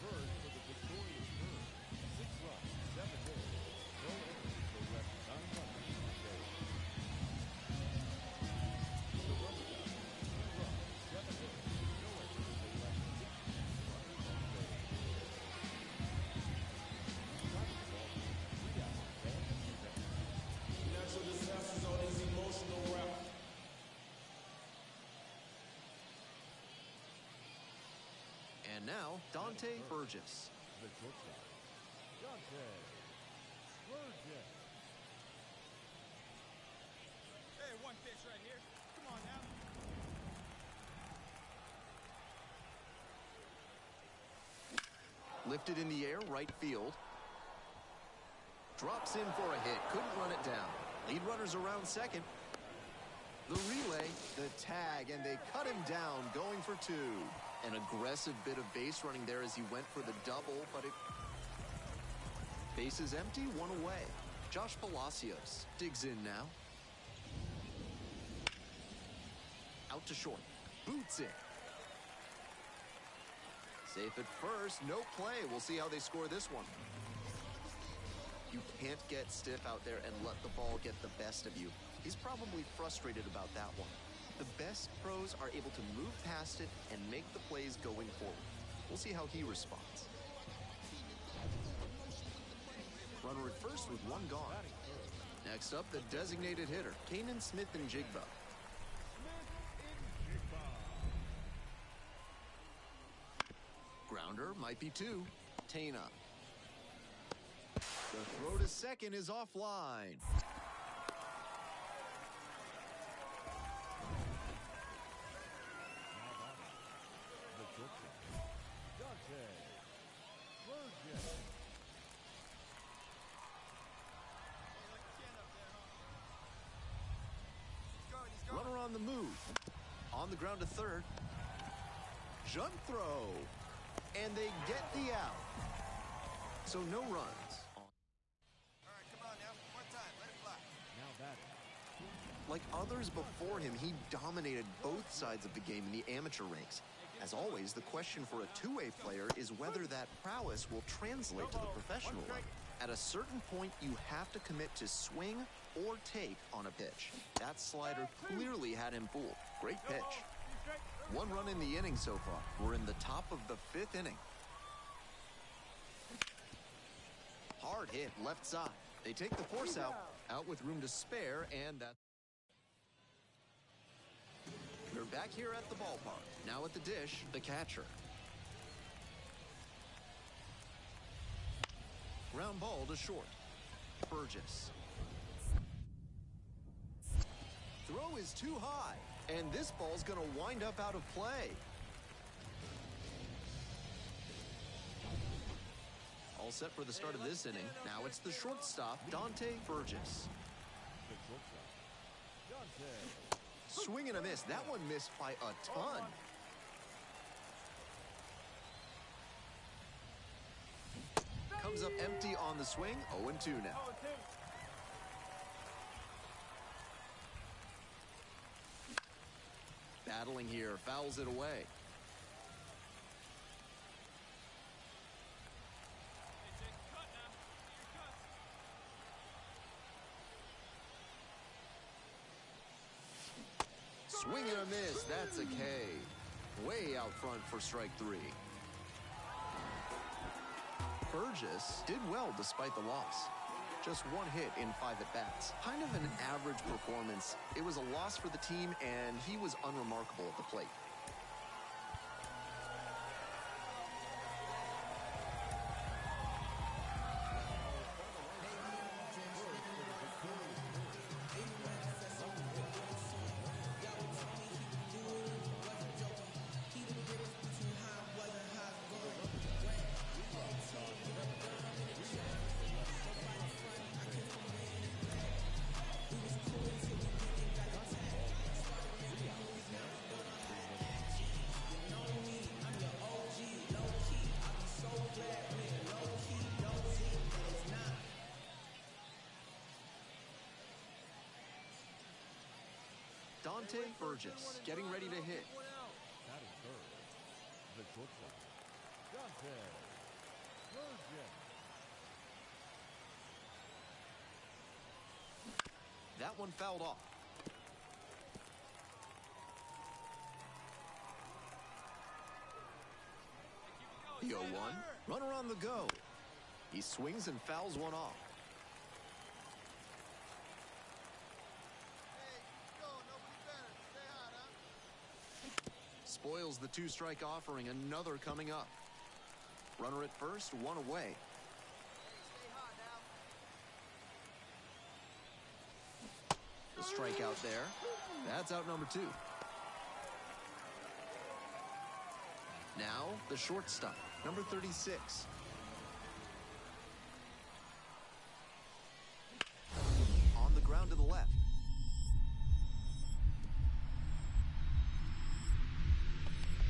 First for the victorious Birds, 6 runs, 7 hits, no errors. They left 9 runners on base. The Rubber Ducks, 2 runs, 7 hits, no errors. They left 16 runners on base. Driving the ball game, 3 outs, and 2 down. Natural disasters on these emotional routes. And now, Dante Burgess. The shortstop, Dante Burgess. Hey, 1 pitch right here. Come on now. Lifted in the air, right field. Drops in for a hit, couldn't run it down. Lead runners around second. The relay, the tag, and they cut him down, going for 2. An aggressive bit of base running there as he went for the double, but it... Base is empty, 1 away. Josh Palacios digs in now. Out to short. Boots it. Safe at first. No play. We'll see how they score this one. You can't get stiff out there and let the ball get the best of you. He's probably frustrated about that one. The best pros are able to move past it and make the plays going forward. We'll see how he responds. Runner at first with one gone. Next up, the designated hitter, Kanan Smith and Jigba. Grounder might be two. Tana. The throw to second is offline. Runner on the move. On the ground to third. Jump throw. And they get the out. So no runs. All right, come on now. One time. Let it fly. Now batting. Like others before him, he dominated both sides of the game in the amateur ranks. As always, the question for a two-way player is whether that prowess will translate to the professional level. At a certain point, you have to commit to swing or take on a pitch. That slider clearly had him fooled. Great pitch. One run in the inning so far. We're in the top of the fifth inning. Hard hit left side. They take the force out with room to spare, and that. We're back here at the ballpark. Now at the dish, the catcher. Ground ball to short. Burgess. Throw is too high, and this ball's going to wind up out of play. All set for the start of this inning. Now it's the shortstop, Dante Burgess. The shortstop. Dante. Swing and a miss. That one missed by a ton. Comes up empty on the swing. 0-2 now. Battling here. Fouls it away. Swing and a miss. That's a K. Way out front for strike three. Burgess did well despite the loss. Just one hit in 5 at-bats. Kind of an average performance. It was a loss for the team, and he was unremarkable at the plate. Dante Burgess getting ready to hit. Batting third. The shortstop. Dante Burgess. That one fouled off. The 0-1. Runner on the go. He swings and fouls one off. Spoils the two-strike offering. Another coming up. Runner at first, one away. The strikeout there. That's out number 2. Now, the shortstop, number 36. On the ground to the left.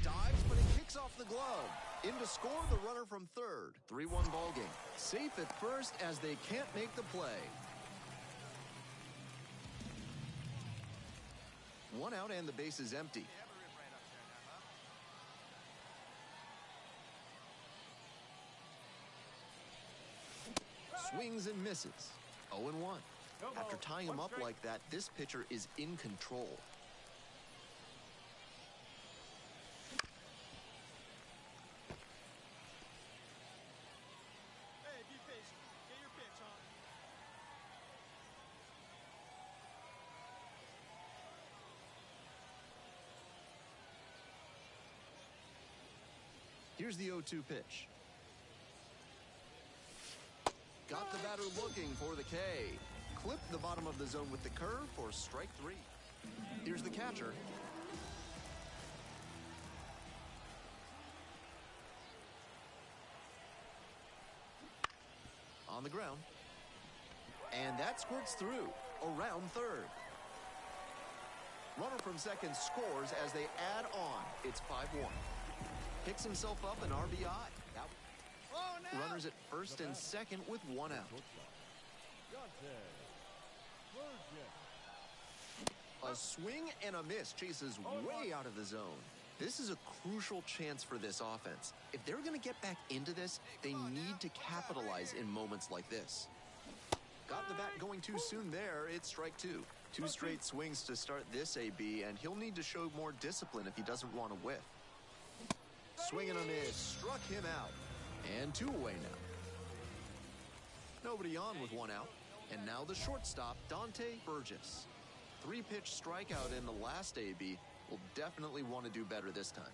Dives, but it kicks off the glove. In to score the runner from third. 3-1 ball game. Safe at first as they can't make the play. One out and the base is empty. Swings and misses. 0-1. After tying him up like that, this pitcher is in control. Hey, be patient. Get your pitch on. Here's the 0-2 pitch. Got the batter looking for the K. Clipped the bottom of the zone with the curve for strike 3. Here's the catcher. On the ground. And that squirts through around third. Runner from second scores as they add on. It's 5-1. Picks himself up an RBI. Runners at first and second with 1 out. A swing and a miss chases way out of the zone. This is a crucial chance for this offense. If they're going to get back into this, they need to capitalize in moments like this. Got the bat going too soon there. It's strike 2. 2 straight swings to start this AB, and he'll need to show more discipline if he doesn't want to whiff. Swing and a miss. Struck him out. And 2 away now. Nobody on with 1 out. And now the shortstop, Dante Burgess. 3-pitch strikeout in the last AB. Will definitely want to do better this time.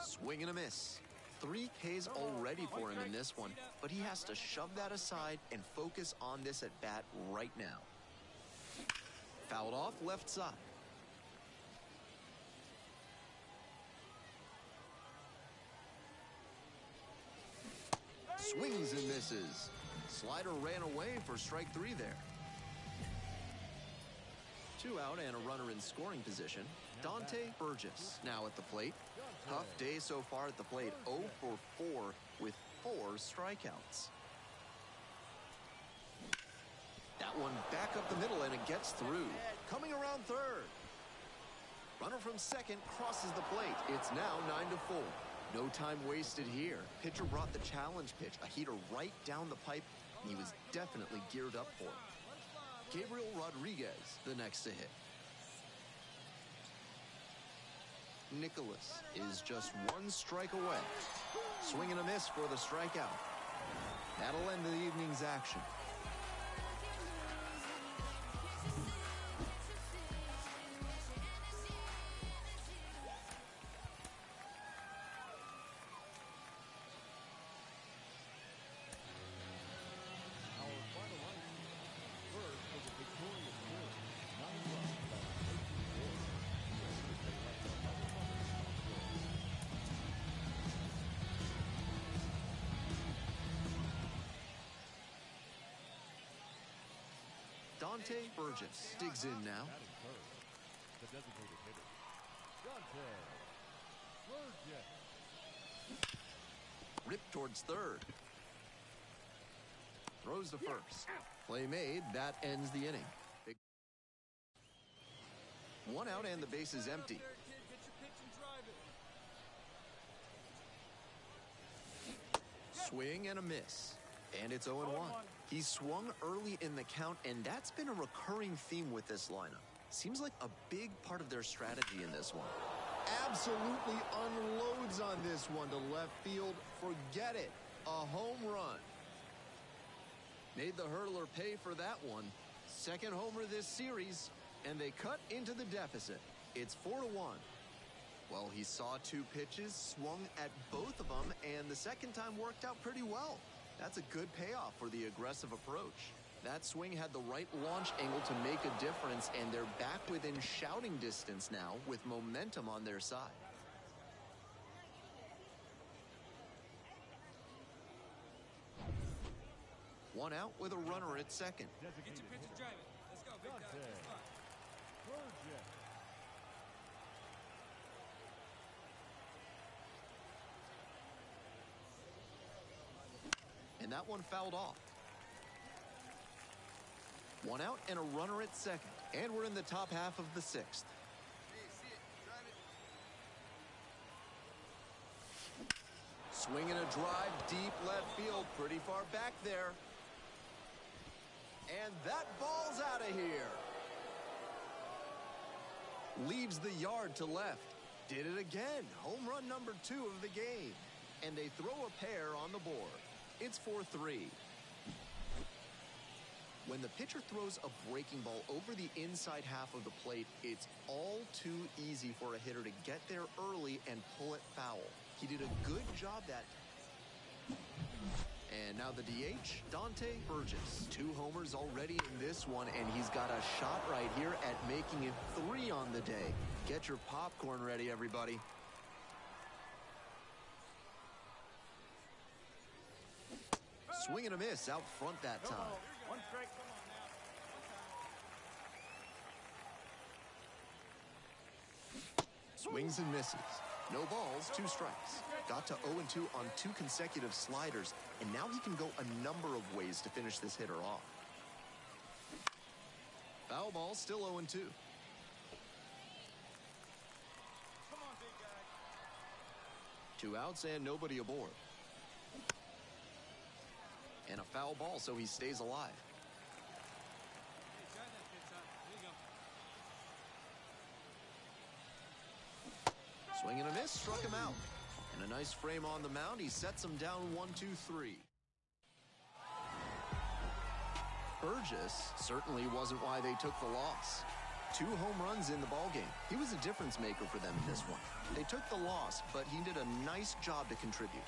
Swing and a miss. 3 Ks already for him in this one, but he has to shove that aside and focus on this at bat right now. Fouled off left side. Swings and misses. Slider ran away for strike 3 there. 2 out and a runner in scoring position. Dante Burgess now at the plate. Tough day so far at the plate. 0 for 4 with 4 strikeouts. That one back up the middle and it gets through. Coming around third. Runner from second crosses the plate. It's now 9-4. No time wasted here. Pitcher brought the challenge pitch, a heater right down the pipe. He was definitely geared up for it. Gabriel Rodriguez, the next to hit. Nicholas is just 1 strike away. Swing and a miss for the strikeout. That'll end the evening's action. Dante Burgess digs in now. The designated hitter, Dante Burgess. Ripped towards third. Throws to first. Play made. That ends the inning. 1 out and the base is empty. Swing and a miss. And it's 0-1. He swung early in the count, and that's been a recurring theme with this lineup. Seems like a big part of their strategy in this one. Absolutely unloads on this one to left field. Forget it. A home run. Made the hurdler pay for that one. Second homer this series, and they cut into the deficit. It's 4-1. Well, he saw 2 pitches, swung at both of them, and the second time worked out pretty well. That's a good payoff for the aggressive approach. That swing had the right launch angle to make a difference, and they're back within shouting distance now with momentum on their side. One out with a runner at second. Get your pitch and drive it. Let's go, big guy. Let's go. Burgess. And that one fouled off. One out and a runner at second. And we're in the top half of the sixth. Swinging a drive deep left field, pretty far back there. And that ball's out of here. Leaves the yard to left. Did it again. Home run number 2 of the game. And they throw a pair on the board. It's 4-3. When the pitcher throws a breaking ball over the inside half of the plate, it's all too easy for a hitter to get there early and pull it foul. He did a good job that time. And now the DH, Dante Burgess. 2 homers already in this one, and he's got a shot right here at making it 3 on the day. Get your popcorn ready, everybody. Swing and a miss out front that time. One strike. Swings and misses. No balls, 2 strikes. Got to 0-2 on 2 consecutive sliders, and now he can go a number of ways to finish this hitter off. Foul ball, still 0-2. 2 outs and nobody aboard. And a foul ball, so he stays alive. Swing and a miss, struck him out. And a nice frame on the mound. He sets him down 1-2-3. Burgess certainly wasn't why they took the loss. 2 home runs in the ballgame. He was a difference maker for them in this one. They took the loss, but he did a nice job to contribute.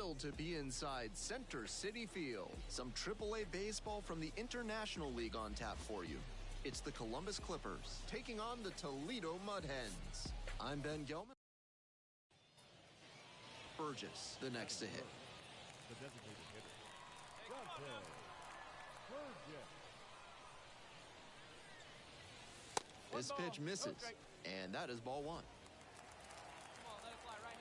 thrilled to be inside Center City Field. Some AAA baseball from the International League on tap for you. It's the Columbus Clippers taking on the Toledo Mud Hens. I'm Ben Gelman. Burgess, the next to hit. The designated hitter. Dante Burgess. This pitch misses, and that is ball one. Come on, let it fly right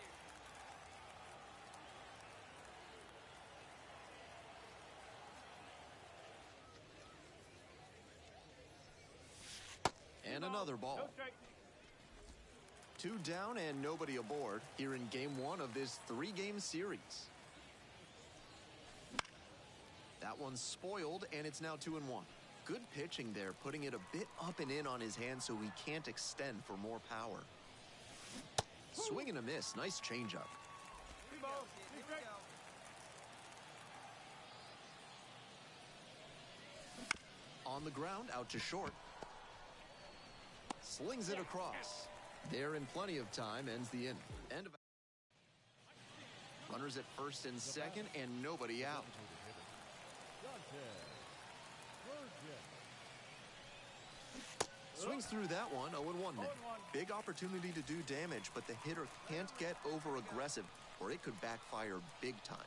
here. And another ball. 2 down and nobody aboard here in game 1 of this 3-game series. That one's spoiled, and it's now 2-1. Good pitching there, putting it a bit up and in on his hand so he can't extend for more power. Swing and a miss. Nice changeup. On the ground, out to short. Slings it across. There in plenty of time, ends the inning. End of runners at first and second, and nobody out. Swings through that one, 0-1 now. Big opportunity to do damage, but the hitter can't get over aggressive, or it could backfire big time.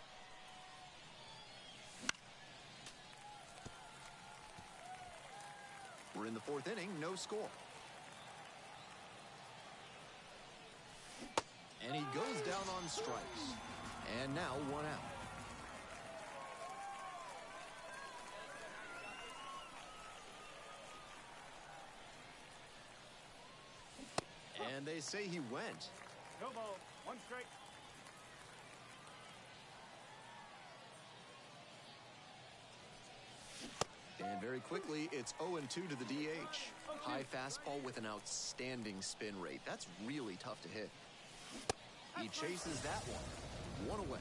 We're in the 4th inning, no score. And he goes down on strikes. And now 1 out. And they say he went. No ball, 1 strike. And very quickly, it's 0-2 to the DH. High fastball with an outstanding spin rate. That's really tough to hit. He chases that one. 1 away.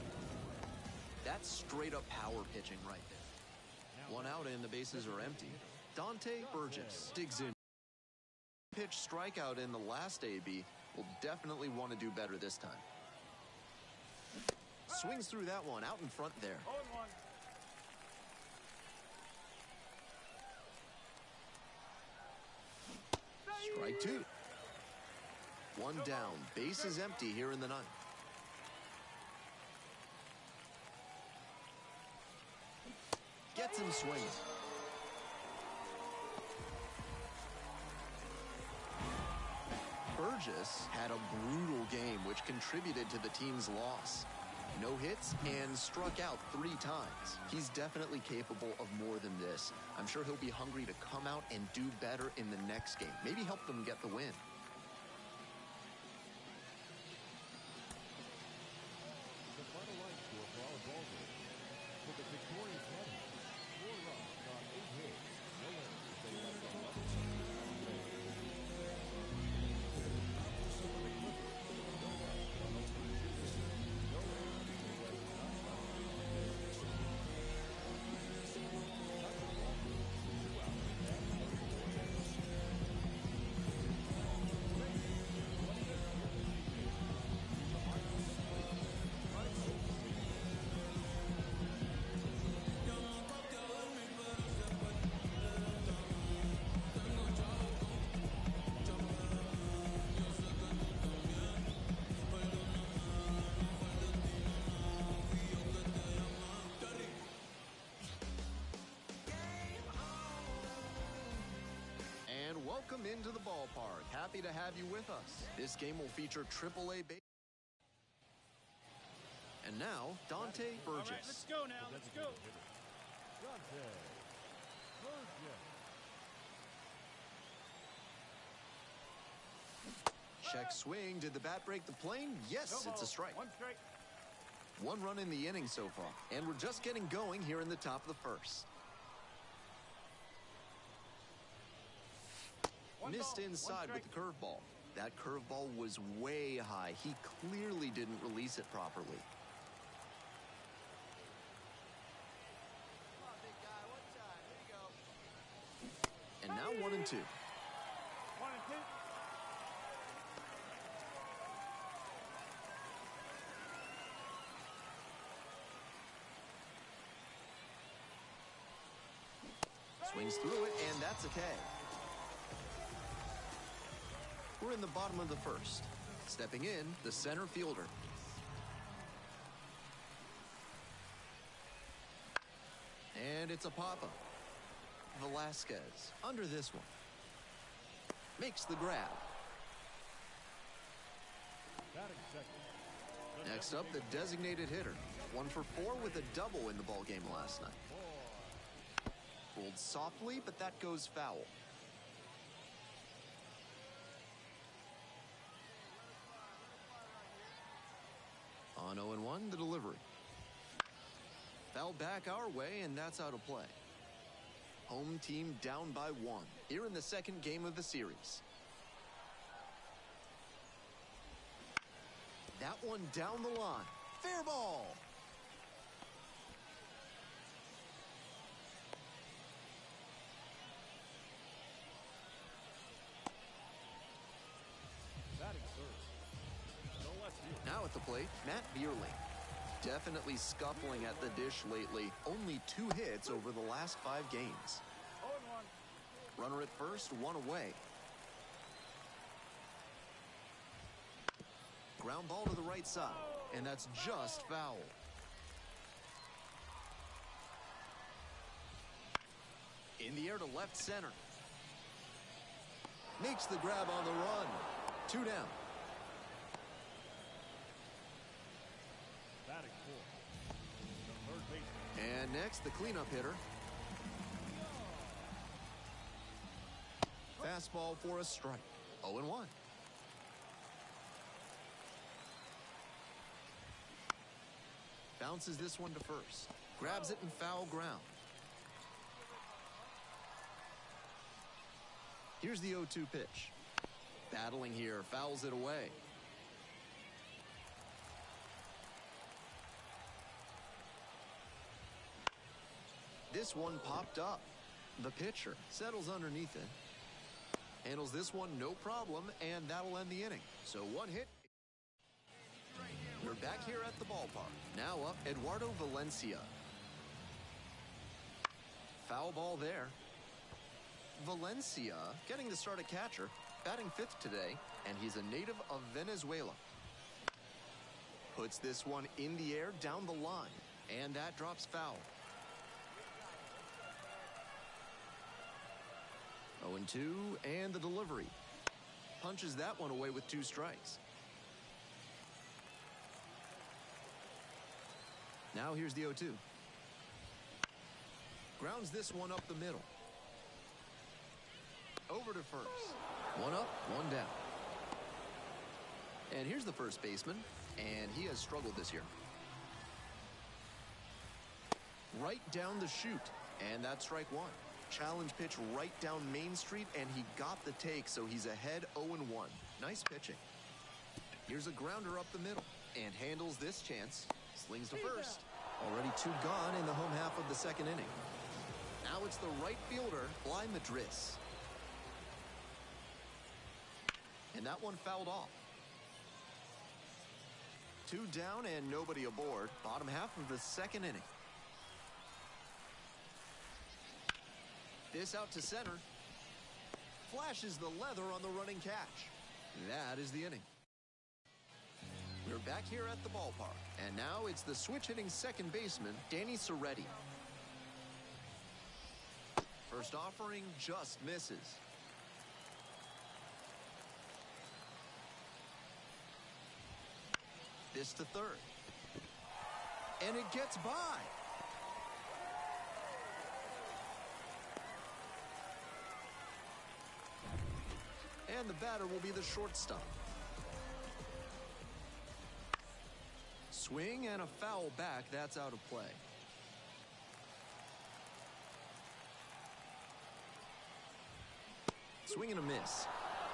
That's straight up power pitching right there. 1 out and the bases are empty. Dante Burgess digs in. Pitch strikeout in the last AB. Will definitely want to do better this time. Swings through that one, out in front there. 0-1. Strike 2. 1 down. Base is empty here in the 9th. Gets him swinging. Burgess had a brutal game, which contributed to the team's loss. No hits and struck out 3 times. He's definitely capable of more than this. I'm sure he'll be hungry to come out and do better in the next game. Maybe help them get the win. The final rights to a foul ball game. For the victorious Mudhens, 4 runs on 8 hits. No errors. They left 11 runs on base. For the Clippers, no runs on opening 2 hits. No errors. They left 9 runs on base. Tucker Walker, 2 outs and 24 hits. And welcome into the ballpark. Happy to have you with us. This game will feature AAA baseball. And now, Dante Burgess. All right, let's go now. Let's go. Dante Burgess. Check swing. Did the bat break the plane? Yes, No it's a ball, strike. 1 strike. 1 run in the inning so far. And we're just getting going here in the top of the 1st. Missed inside with the curveball. That curveball was way high. He clearly didn't release it properly. Come on, big guy, 1 time. Here you go. And now 1 and 2. 1 and 2. Swings through it, and that's a K. We're in the bottom of the first. Stepping in, the center fielder. And it's a pop-up. Velasquez under this one. Makes the grab. Batting second. Next up, the designated hitter. 1 for 4 with a double in the ballgame last night. Pulled softly, but that goes foul. On 0-1, the delivery. Foul back our way, and that's out of play. Home team down by 1 here in the second game of the series. That one down the line. Fair ball. Batting third. No less here. Now at the plate, Matt Bierling. Definitely scuffling at the dish lately. Only 2 hits over the last 5 games. 0-1. Runner at first, 1 away. Ground ball to the right side, and that's just foul. In the air to left center. Makes the grab on the run. 2 down. Batting fourth. The third baseman. And next, the cleanup hitter. Fastball for a strike. 0-1. Bounces this one to first. Grabs it in foul ground. Here's the 0-2 pitch. Battling here, fouls it away. This one popped up. The pitcher settles underneath it. Handles this one no problem, and that'll end the inning. So 1 hit. We're back here at the ballpark. Now up, Eduardo Valencia. Foul ball there. Valencia getting the start at catcher, batting 5th today, and he's a native of Venezuela. Puts this one in the air down the line, and that drops foul. 0-2, and the delivery. Punches that one away with 2 strikes. Now here's the 0-2. Grounds this one up the middle. Over to first. 1 up, 1 down. And here's the first baseman, and he has struggled this year. Right down the chute, and that's strike 1. Challenge pitch right down Main Street, and he got the take, so he's ahead 0-1. Nice pitching. Here's a grounder up the middle, and handles this chance. Slings to first. Already 2 gone in the home half of the second inning. Now it's the right fielder, Bly Madris. And that one fouled off. 2 down and nobody aboard. Bottom half of the second inning. This out to center. Flashes the leather on the running catch. That is the inning. We're back here at the ballpark. And now it's the switch-hitting second baseman, Danny Soretti. First offering just misses. This to third. And it gets by. And the batter will be the shortstop. Swing and a foul back. That's out of play. Swing and a miss.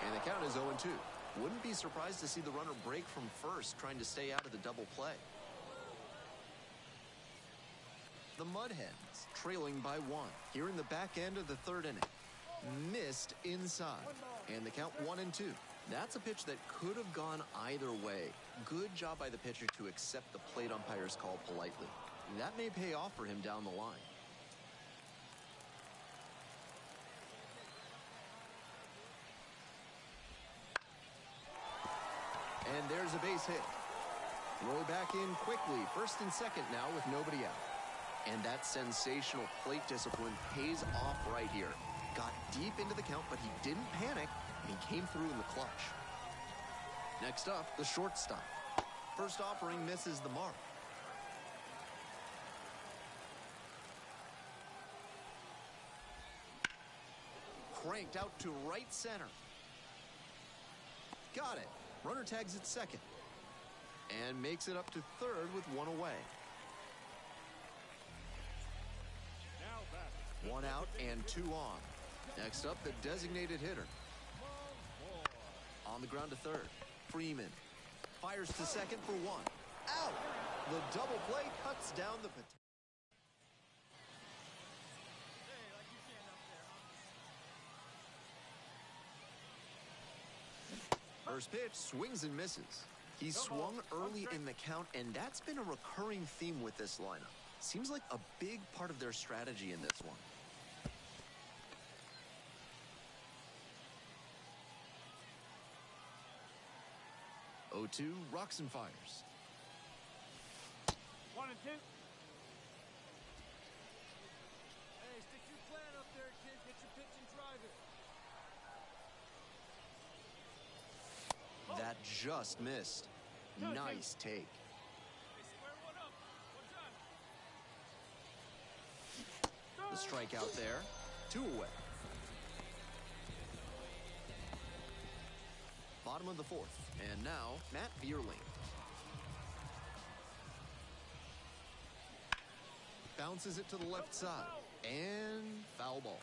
And the count is 0-2. Wouldn't be surprised to see the runner break from first, trying to stay out of the double play. The Mud Hens trailing by 1 here in the back end of the third inning. Missed inside, and the count 1-2. That's a pitch that could have gone either way. Good job by the pitcher to accept the plate umpire's call politely. That may pay off for him down the line. And there's a base hit. Throw back in quickly, first and second now with nobody out. And that sensational plate discipline pays off right here. Got deep into the count, but he didn't panic, and he came through in the clutch. Next up, the shortstop. First offering misses the mark. Cranked out to right center. Got it. Runner tags at second. And makes it up to third with one away. One out and two on. Next up, the designated hitter. On the ground to third. Freeman fires to second for one. Out! The double play cuts down the potential. First pitch swings and misses. He swung early in the count, and that's been a recurring theme with this lineup. Seems like a big part of their strategy in this one. O2 rocks and fires. 1 and 2. Hey, stick your plan up there, kid. Get your pitch and drive it. That just missed. Nice take. Hey, square one up. One time. The strikeout there. 2 away. Bottom of the 4th. And now, Matt Vierling. Bounces it to the left side. And foul ball.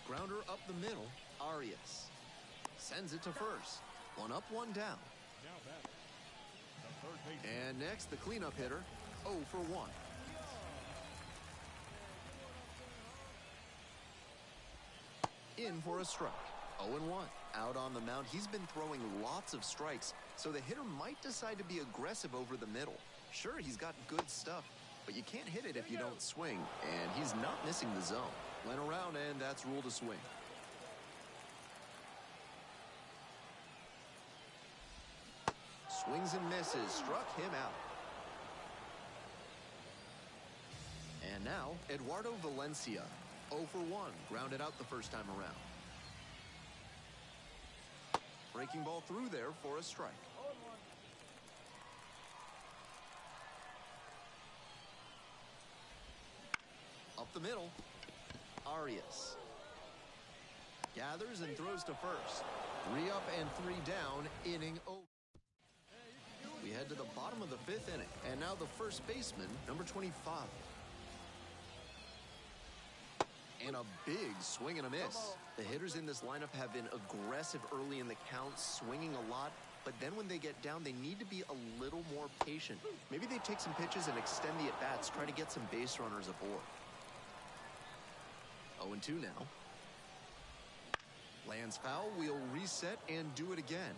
Grounder up the middle. Arias sends it to first. 1 up, 1 down. Now batting, the third baseman. And next, the cleanup hitter. 0 for 1. In for a strike. 0-1. Out on the mound, he's been throwing lots of strikes, so the hitter might decide to be aggressive over the middle. Sure, he's got good stuff, but you can't hit it if you don't swing, and he's not missing the zone. Went around, and that's ruled a swing. Swings and misses, struck him out. And now, Eduardo Valencia. 0 for 1, grounded out the first time around. Breaking ball through there for a strike. 0-1. Up the middle, Arias. Gathers and throws to first. 3 up and 3 down, inning over. We head to the bottom of the 5th inning. And now the first baseman, number 25. And a big swing and a miss. The hitters in this lineup have been aggressive early in the count, swinging a lot, but then when they get down, they need to be a little more patient. Maybe they take some pitches and extend the at-bats, try to get some base runners aboard. 0-2 now. Lands foul, we'll reset and do it again.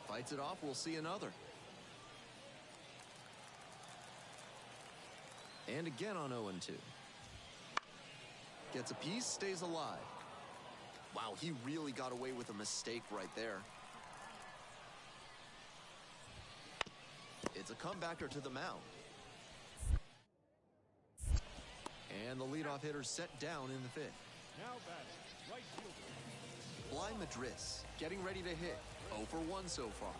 Fights it off, we'll see another. And again on 0-2. Gets a piece, stays alive. Wow, he really got away with a mistake right there. It's a comebacker to the mound. And the leadoff hitter set down in the 5th. Now batting, right fielder. Bly Madris getting ready to hit. 0 for 1 so far.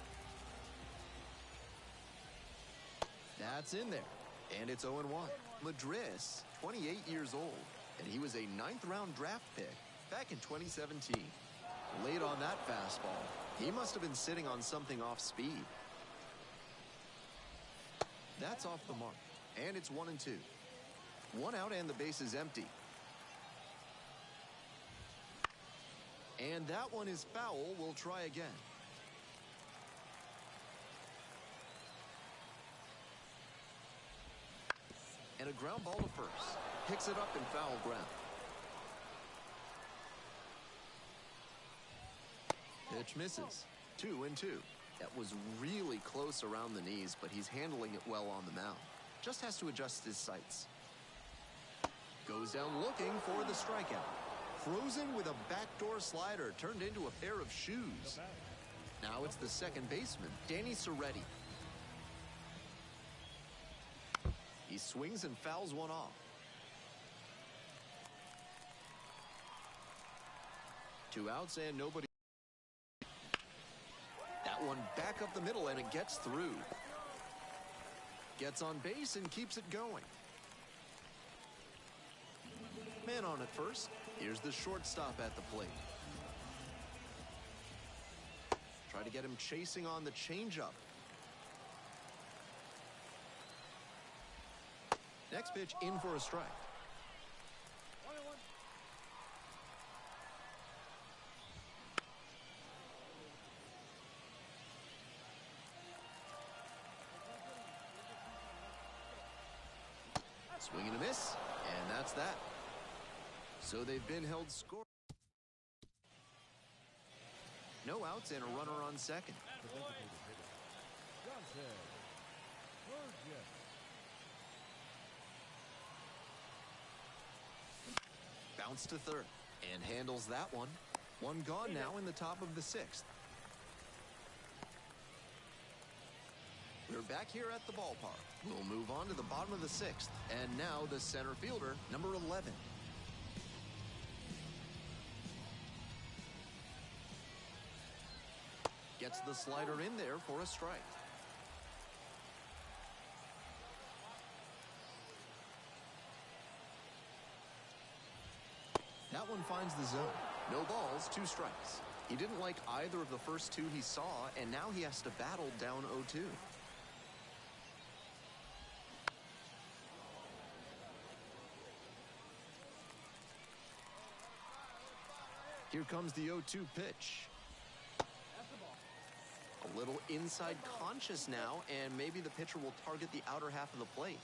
That's in there. And it's 0-1. Madris, 28 years old, and he was a 9th-round draft pick back in 2017. Late on that fastball. He must have been sitting on something off speed. That's off the mark, and it's 1-2. 1 out and the base is empty. And that one is foul. We'll try again. And a ground ball to first. Picks it up in foul ground. Pitch misses. 2-2. That was really close around the knees, but he's handling it well on the mound. Just has to adjust his sights. Goes down looking for the strikeout. Frozen with a backdoor slider turned into a pair of shoes. Now it's the second baseman, Danny Soretti. He swings and fouls one off. 2 outs and nobody. That one back up the middle and it gets through. Gets on base and keeps it going. Man on at first. Here's the shortstop at the plate. Try to get him chasing on the changeup. Next pitch in for a strike. Swing and a miss, and that's that. So they've been held score. No outs and a runner on second. Bounce to third and handles that one. One gone now in the top of the 6th. We're back here at the ballpark. We'll move on to the bottom of the 6th. And now the center fielder, number 11. Gets the slider in there for a strike. That one finds the zone. No balls, 2 strikes. He didn't like either of the first 2 he saw, and now he has to battle down 0-2. Here comes the 0-2 pitch. A little inside conscious now, and maybe the pitcher will target the outer half of the plate.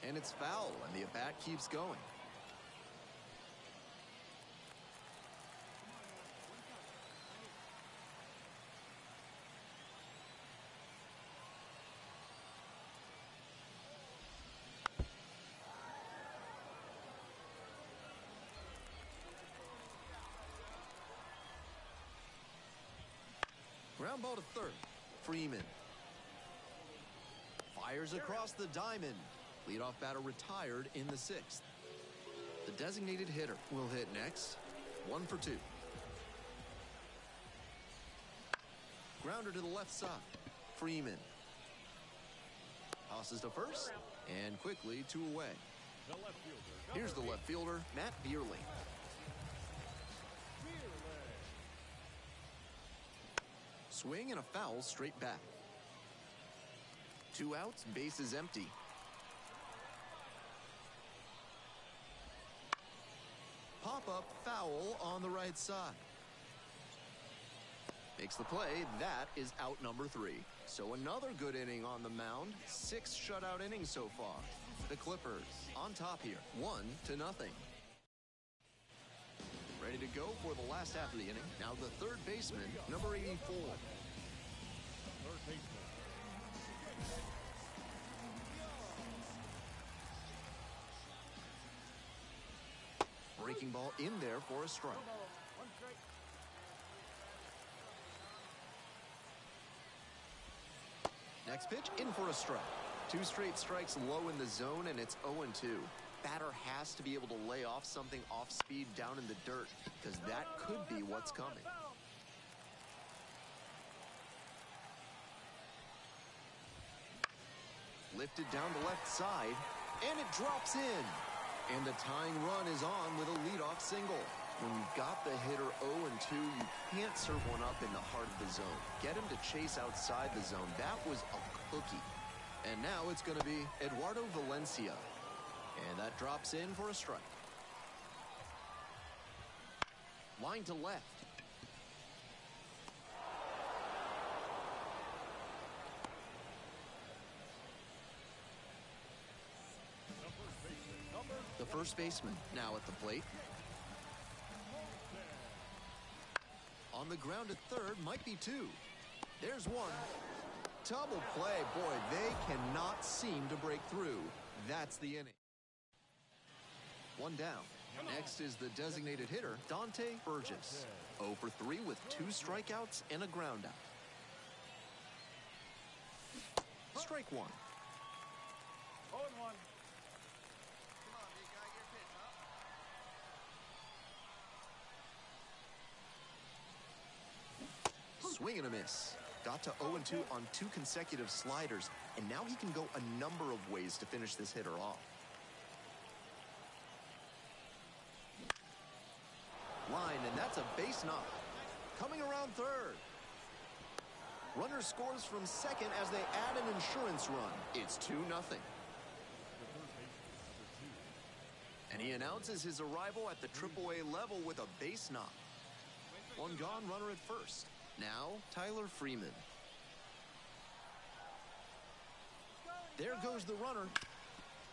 And it's foul, and the at-bat keeps going. Ground ball to third. Freeman fires across the diamond. Leadoff batter retired in the 6th. The designated hitter will hit next. 1 for 2. Grounder to the left side. Freeman tosses to first and quickly 2 away. Here's the left fielder, Matt Beerling. Swing and a foul straight back. 2 outs, base is empty. Pop-up foul on the right side. Makes the play. That is out number 3. So another good inning on the mound. 6 shutout innings so far. The Clippers on top here, 1-0. Ready to go for the last half of the inning. Now the third baseman, number 84. Third baseman. Breaking ball in there for a strike. Next pitch in for a strike. 2 straight strikes low in the zone, and it's 0-2. Batter has to be able to lay off something off speed down in the dirt, because that could be what's coming. Lifted down the left side, and it drops in. And the tying run is on with a leadoff single. When you've got the hitter 0-2, you can't serve one up in the heart of the zone. Get him to chase outside the zone. That was a cookie. And now it's going to be Eduardo Valencia. And that drops in for a strike. Line to left. The first baseman now at the plate. On the ground at third might be two. There's one. Double play. Boy, they cannot seem to break through. That's the inning. One down. Next is the designated hitter, Dante Burgess. 0 for 3 with 2 strikeouts and a groundout. Strike one. 0-1. Swing and a miss. Got to 0-2 on 2 consecutive sliders, and now he can go a number of ways to finish this hitter off. Line, and that's a base knock. Coming around third. Runner scores from second as they add an insurance run. It's 2-0. And he announces his arrival at the AAA level with a base knock. One gone, runner at first. Now, Tyler Freeman. There goes the runner.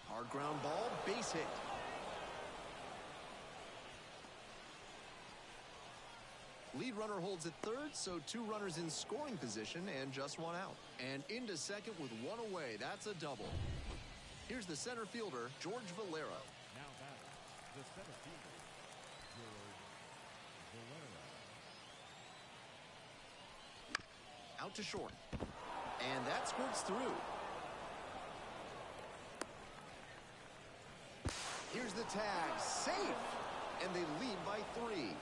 Hard ground ball, base hit. Lead runner holds at third, so 2 runners in scoring position and just 1 out. And into second with 1 away. That's a double. Here's the center fielder, George Valera. Now batting, the center fielder, George Valera. Out to short. And that squirts through. Here's the tag. Safe! And they lead by 3.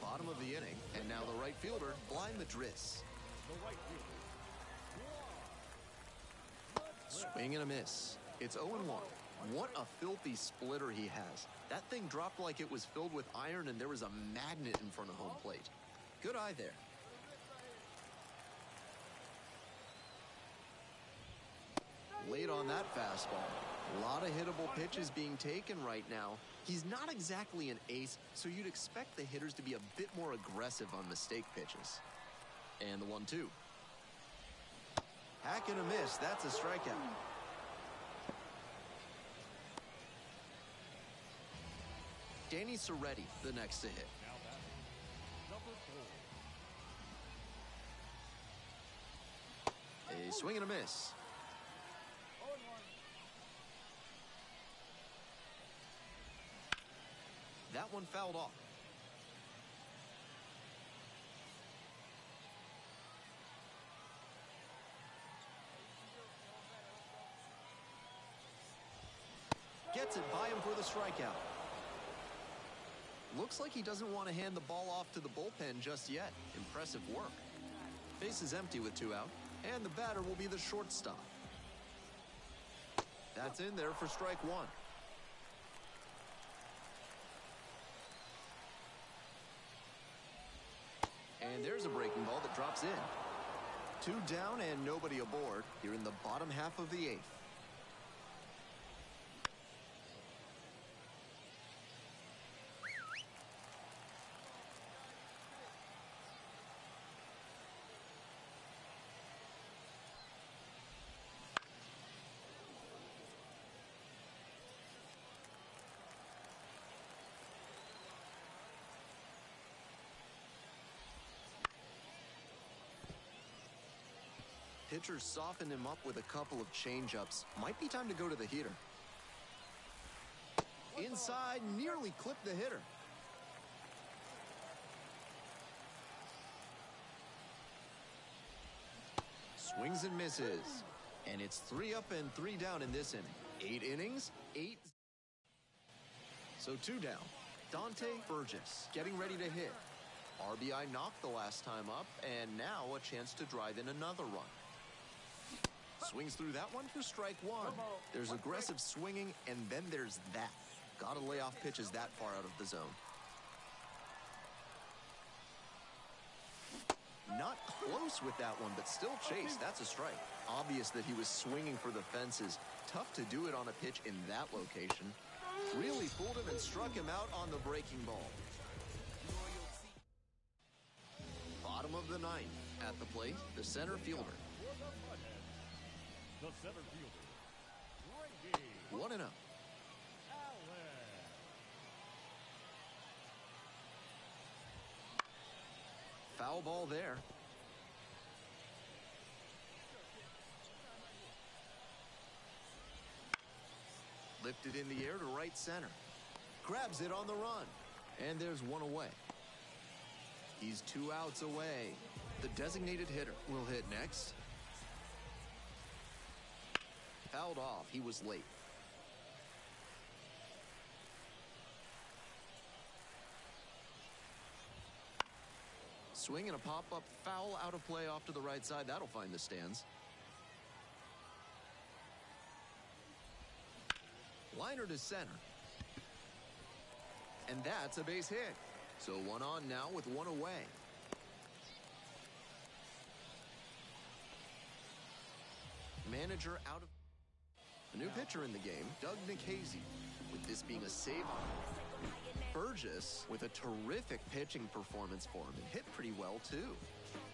Bottom of the inning, and now the right fielder, Blind Madris. The right fielder. Swing and a miss. It's 0-1. What a filthy splitter he has. That thing dropped like it was filled with iron and there was a magnet in front of home plate. Good eye there. Late on that fastball. A lot of hittable pitches being taken right now. He's not exactly an ace, so you'd expect the hitters to be a bit more aggressive on mistake pitches. And the 1-2. Hack and a miss. That's a strikeout. Danny Soretti, the next to hit. Now batting, number 4. A swing and a miss. 0-1. That one fouled off. Gets it by him for the strikeout. Looks like he doesn't want to hand the ball off to the bullpen just yet. Impressive work. Base is empty with 2 out, and the batter will be the shortstop. That's in there for strike 1. And there's a breaking ball that drops in. 2 down and nobody aboard here in the bottom half of the 8th. Pitchers soften him up with a couple of change-ups. Might be time to go to the heater. Inside, nearly clipped the hitter. Swings and misses. And it's 3 up and 3 down in this inning. 8 innings, 8. So 2 down. Dante Burgess getting ready to hit. RBI knocked the last time up, and now a chance to drive in another run. Swings through that one for strike 1. There's aggressive swinging, and then there's that. Gotta lay off pitches that far out of the zone. Not close with that one, but still chased. That's a strike. Obvious that he was swinging for the fences. Tough to do it on a pitch in that location. Really fooled him and struck him out on the breaking ball. Bottom of the ninth. At the plate, the center fielder. For the Buttheads, the center fielder, Brady 1-0. Allen. Foul ball there. Lifted in the air to right center. Grabs it on the run. And there's one away. He's 2 outs away. The designated hitter will hit next. Fouled off. He was late. Swing and a pop-up foul out of play off to the right side. That'll find the stands. Liner to center. And that's a base hit. So 1 on now with 1 away. Manager out of... A new pitcher in the game, Doug Nikhazy, with this being a save on. Burgess with a terrific pitching performance for him and hit pretty well too.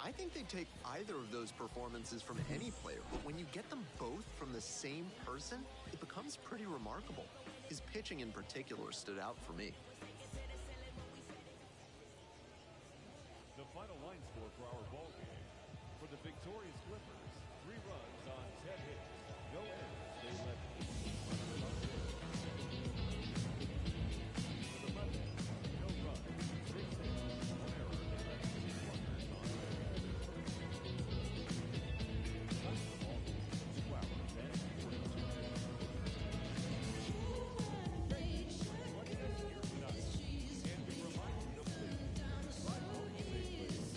I think they'd take either of those performances from any player, but when you get them both from the same person, it becomes pretty remarkable. His pitching in particular stood out for me. The final line score for our ball game. For the victorious Clippers, 3 runs on 10 hits. No errors. They led 18 runs on 10. For the Buttheads, no runs, 6 hits, 1 error. They led 2 runners on 10. Time for the ball game, 2 hours and 42 minutes. Thank you for joining us here tonight. And we remind you to please drive home safely.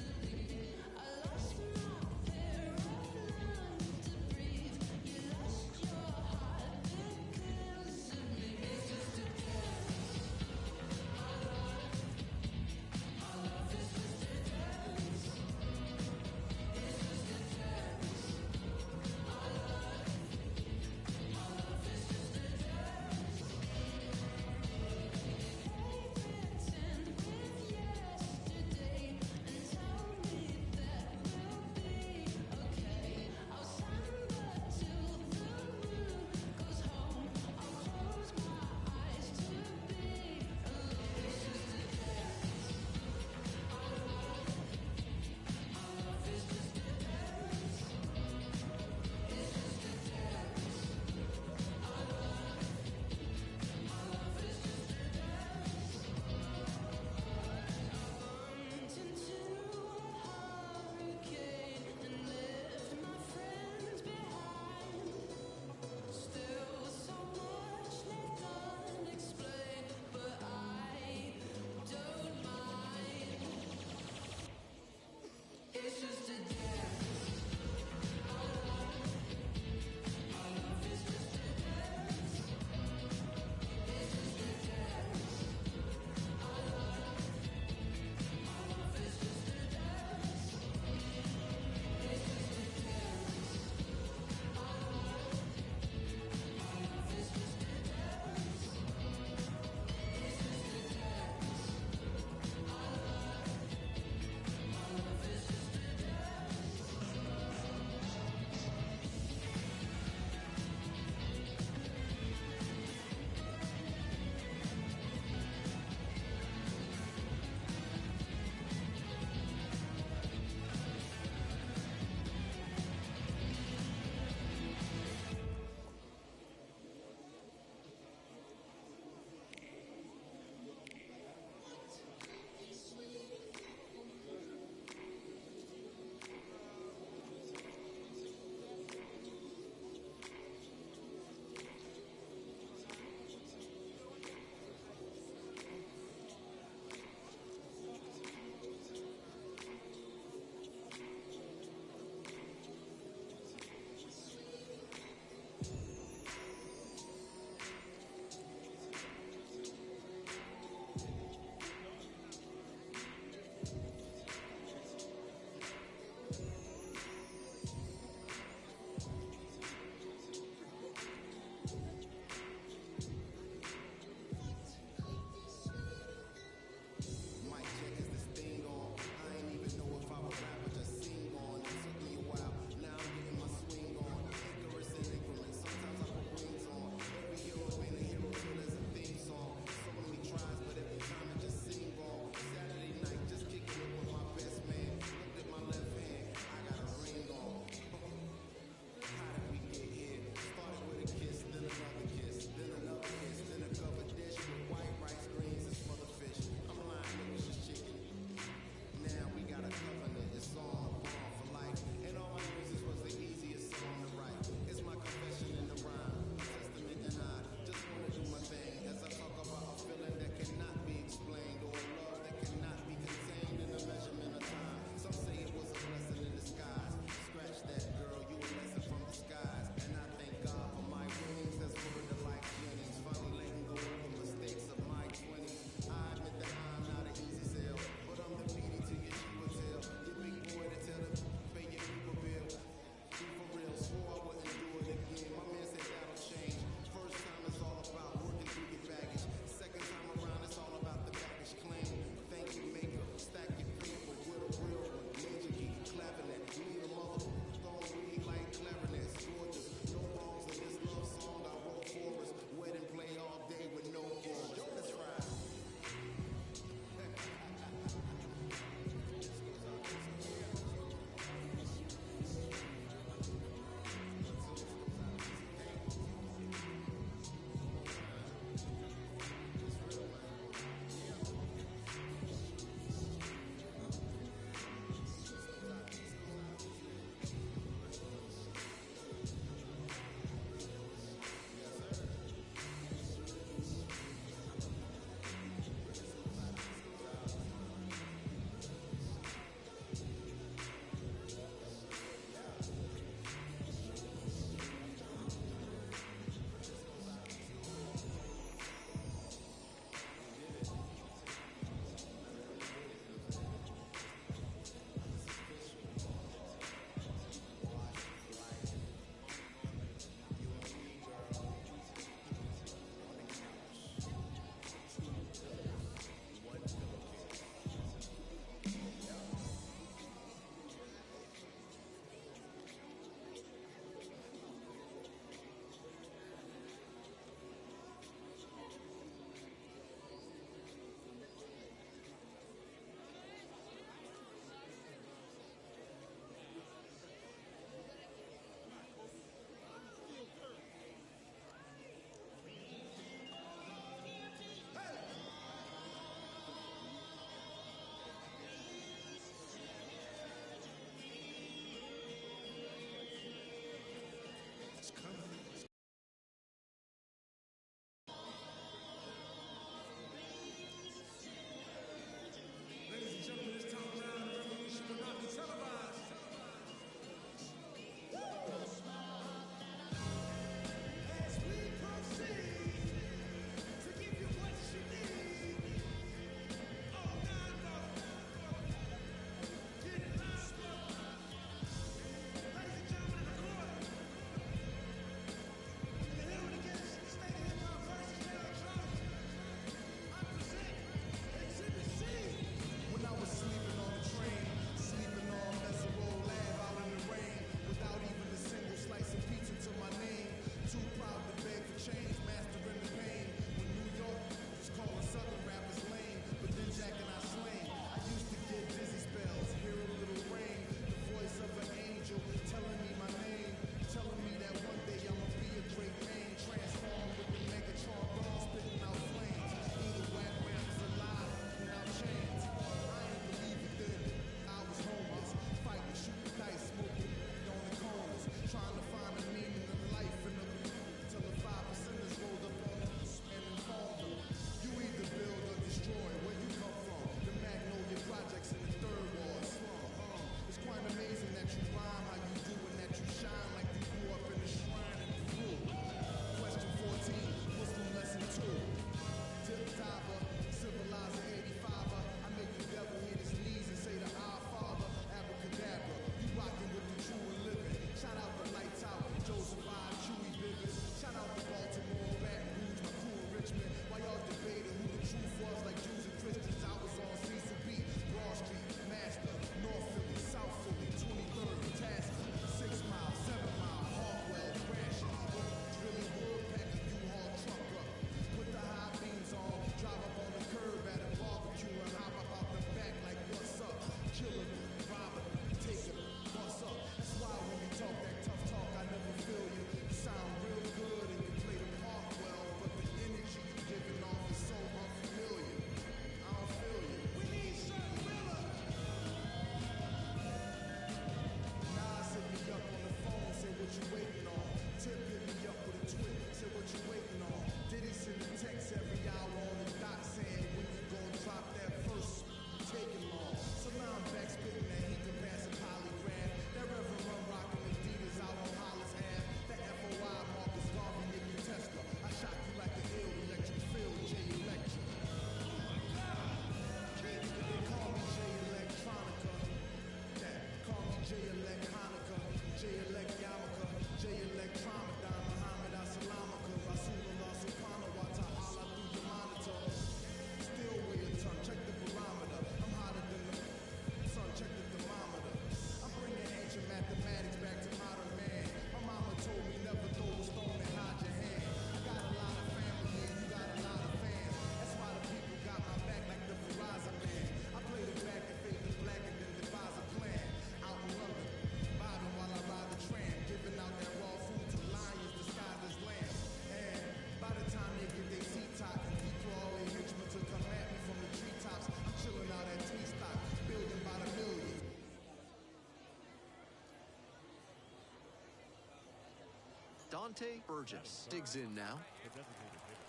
Dante Burgess digs in now. The designated hitter,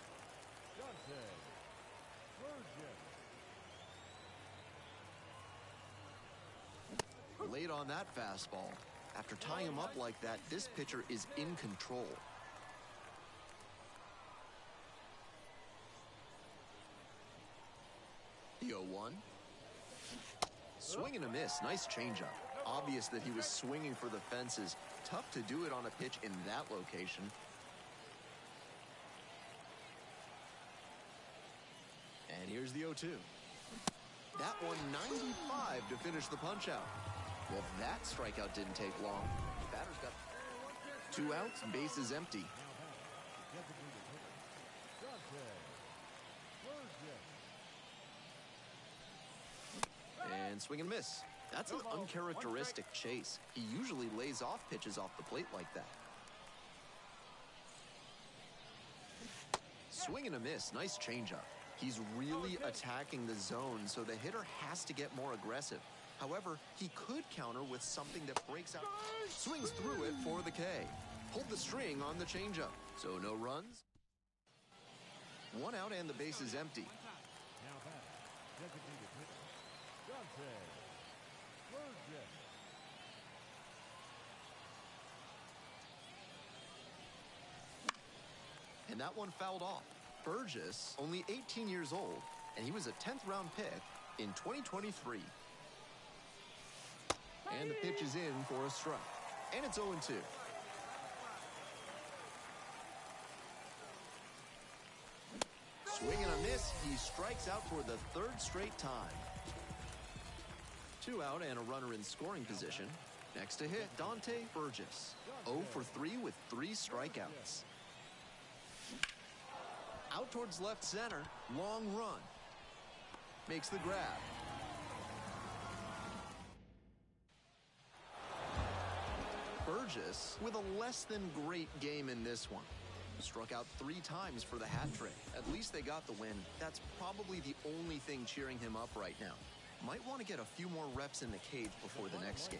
Dante Burgess. Late on that fastball. After tying him up like that, this pitcher is in control. The 0-1. Swing and a miss. Nice changeup. Obvious that he was swinging for the fences. Tough to do it on a pitch in that location. And here's the 0-2. That one 95 to finish the punch-out. Well, that strikeout didn't take long. Batter's got 2 outs, bases empty. And swing and miss. That's an uncharacteristic chase. He usually lays off pitches off the plate like that. Swing and a miss. Nice changeup. He's really attacking the zone, so the hitter has to get more aggressive. However, he could counter with something that breaks out. Swings through it for the K. Pulled the string on the changeup. So no runs. 1 out and the base is empty. Now back, designated hitter, Dante Burgess. And that one fouled off. Burgess, only 18 years old, and he was a 10th round pick in 2023. And the pitch is in for a strike. And it's 0-2. Swing and a miss. He strikes out for the 3rd straight time. 2 out and a runner in scoring position. Next to hit, Dante Burgess. 0 for 3 with 3 strikeouts. Out towards left center. Long run. Makes the grab. Burgess with a less than great game in this one. Struck out 3 times for the hat trick. At least they got the win. That's probably the only thing cheering him up right now. Might want to get a few more reps in the cage before the next game.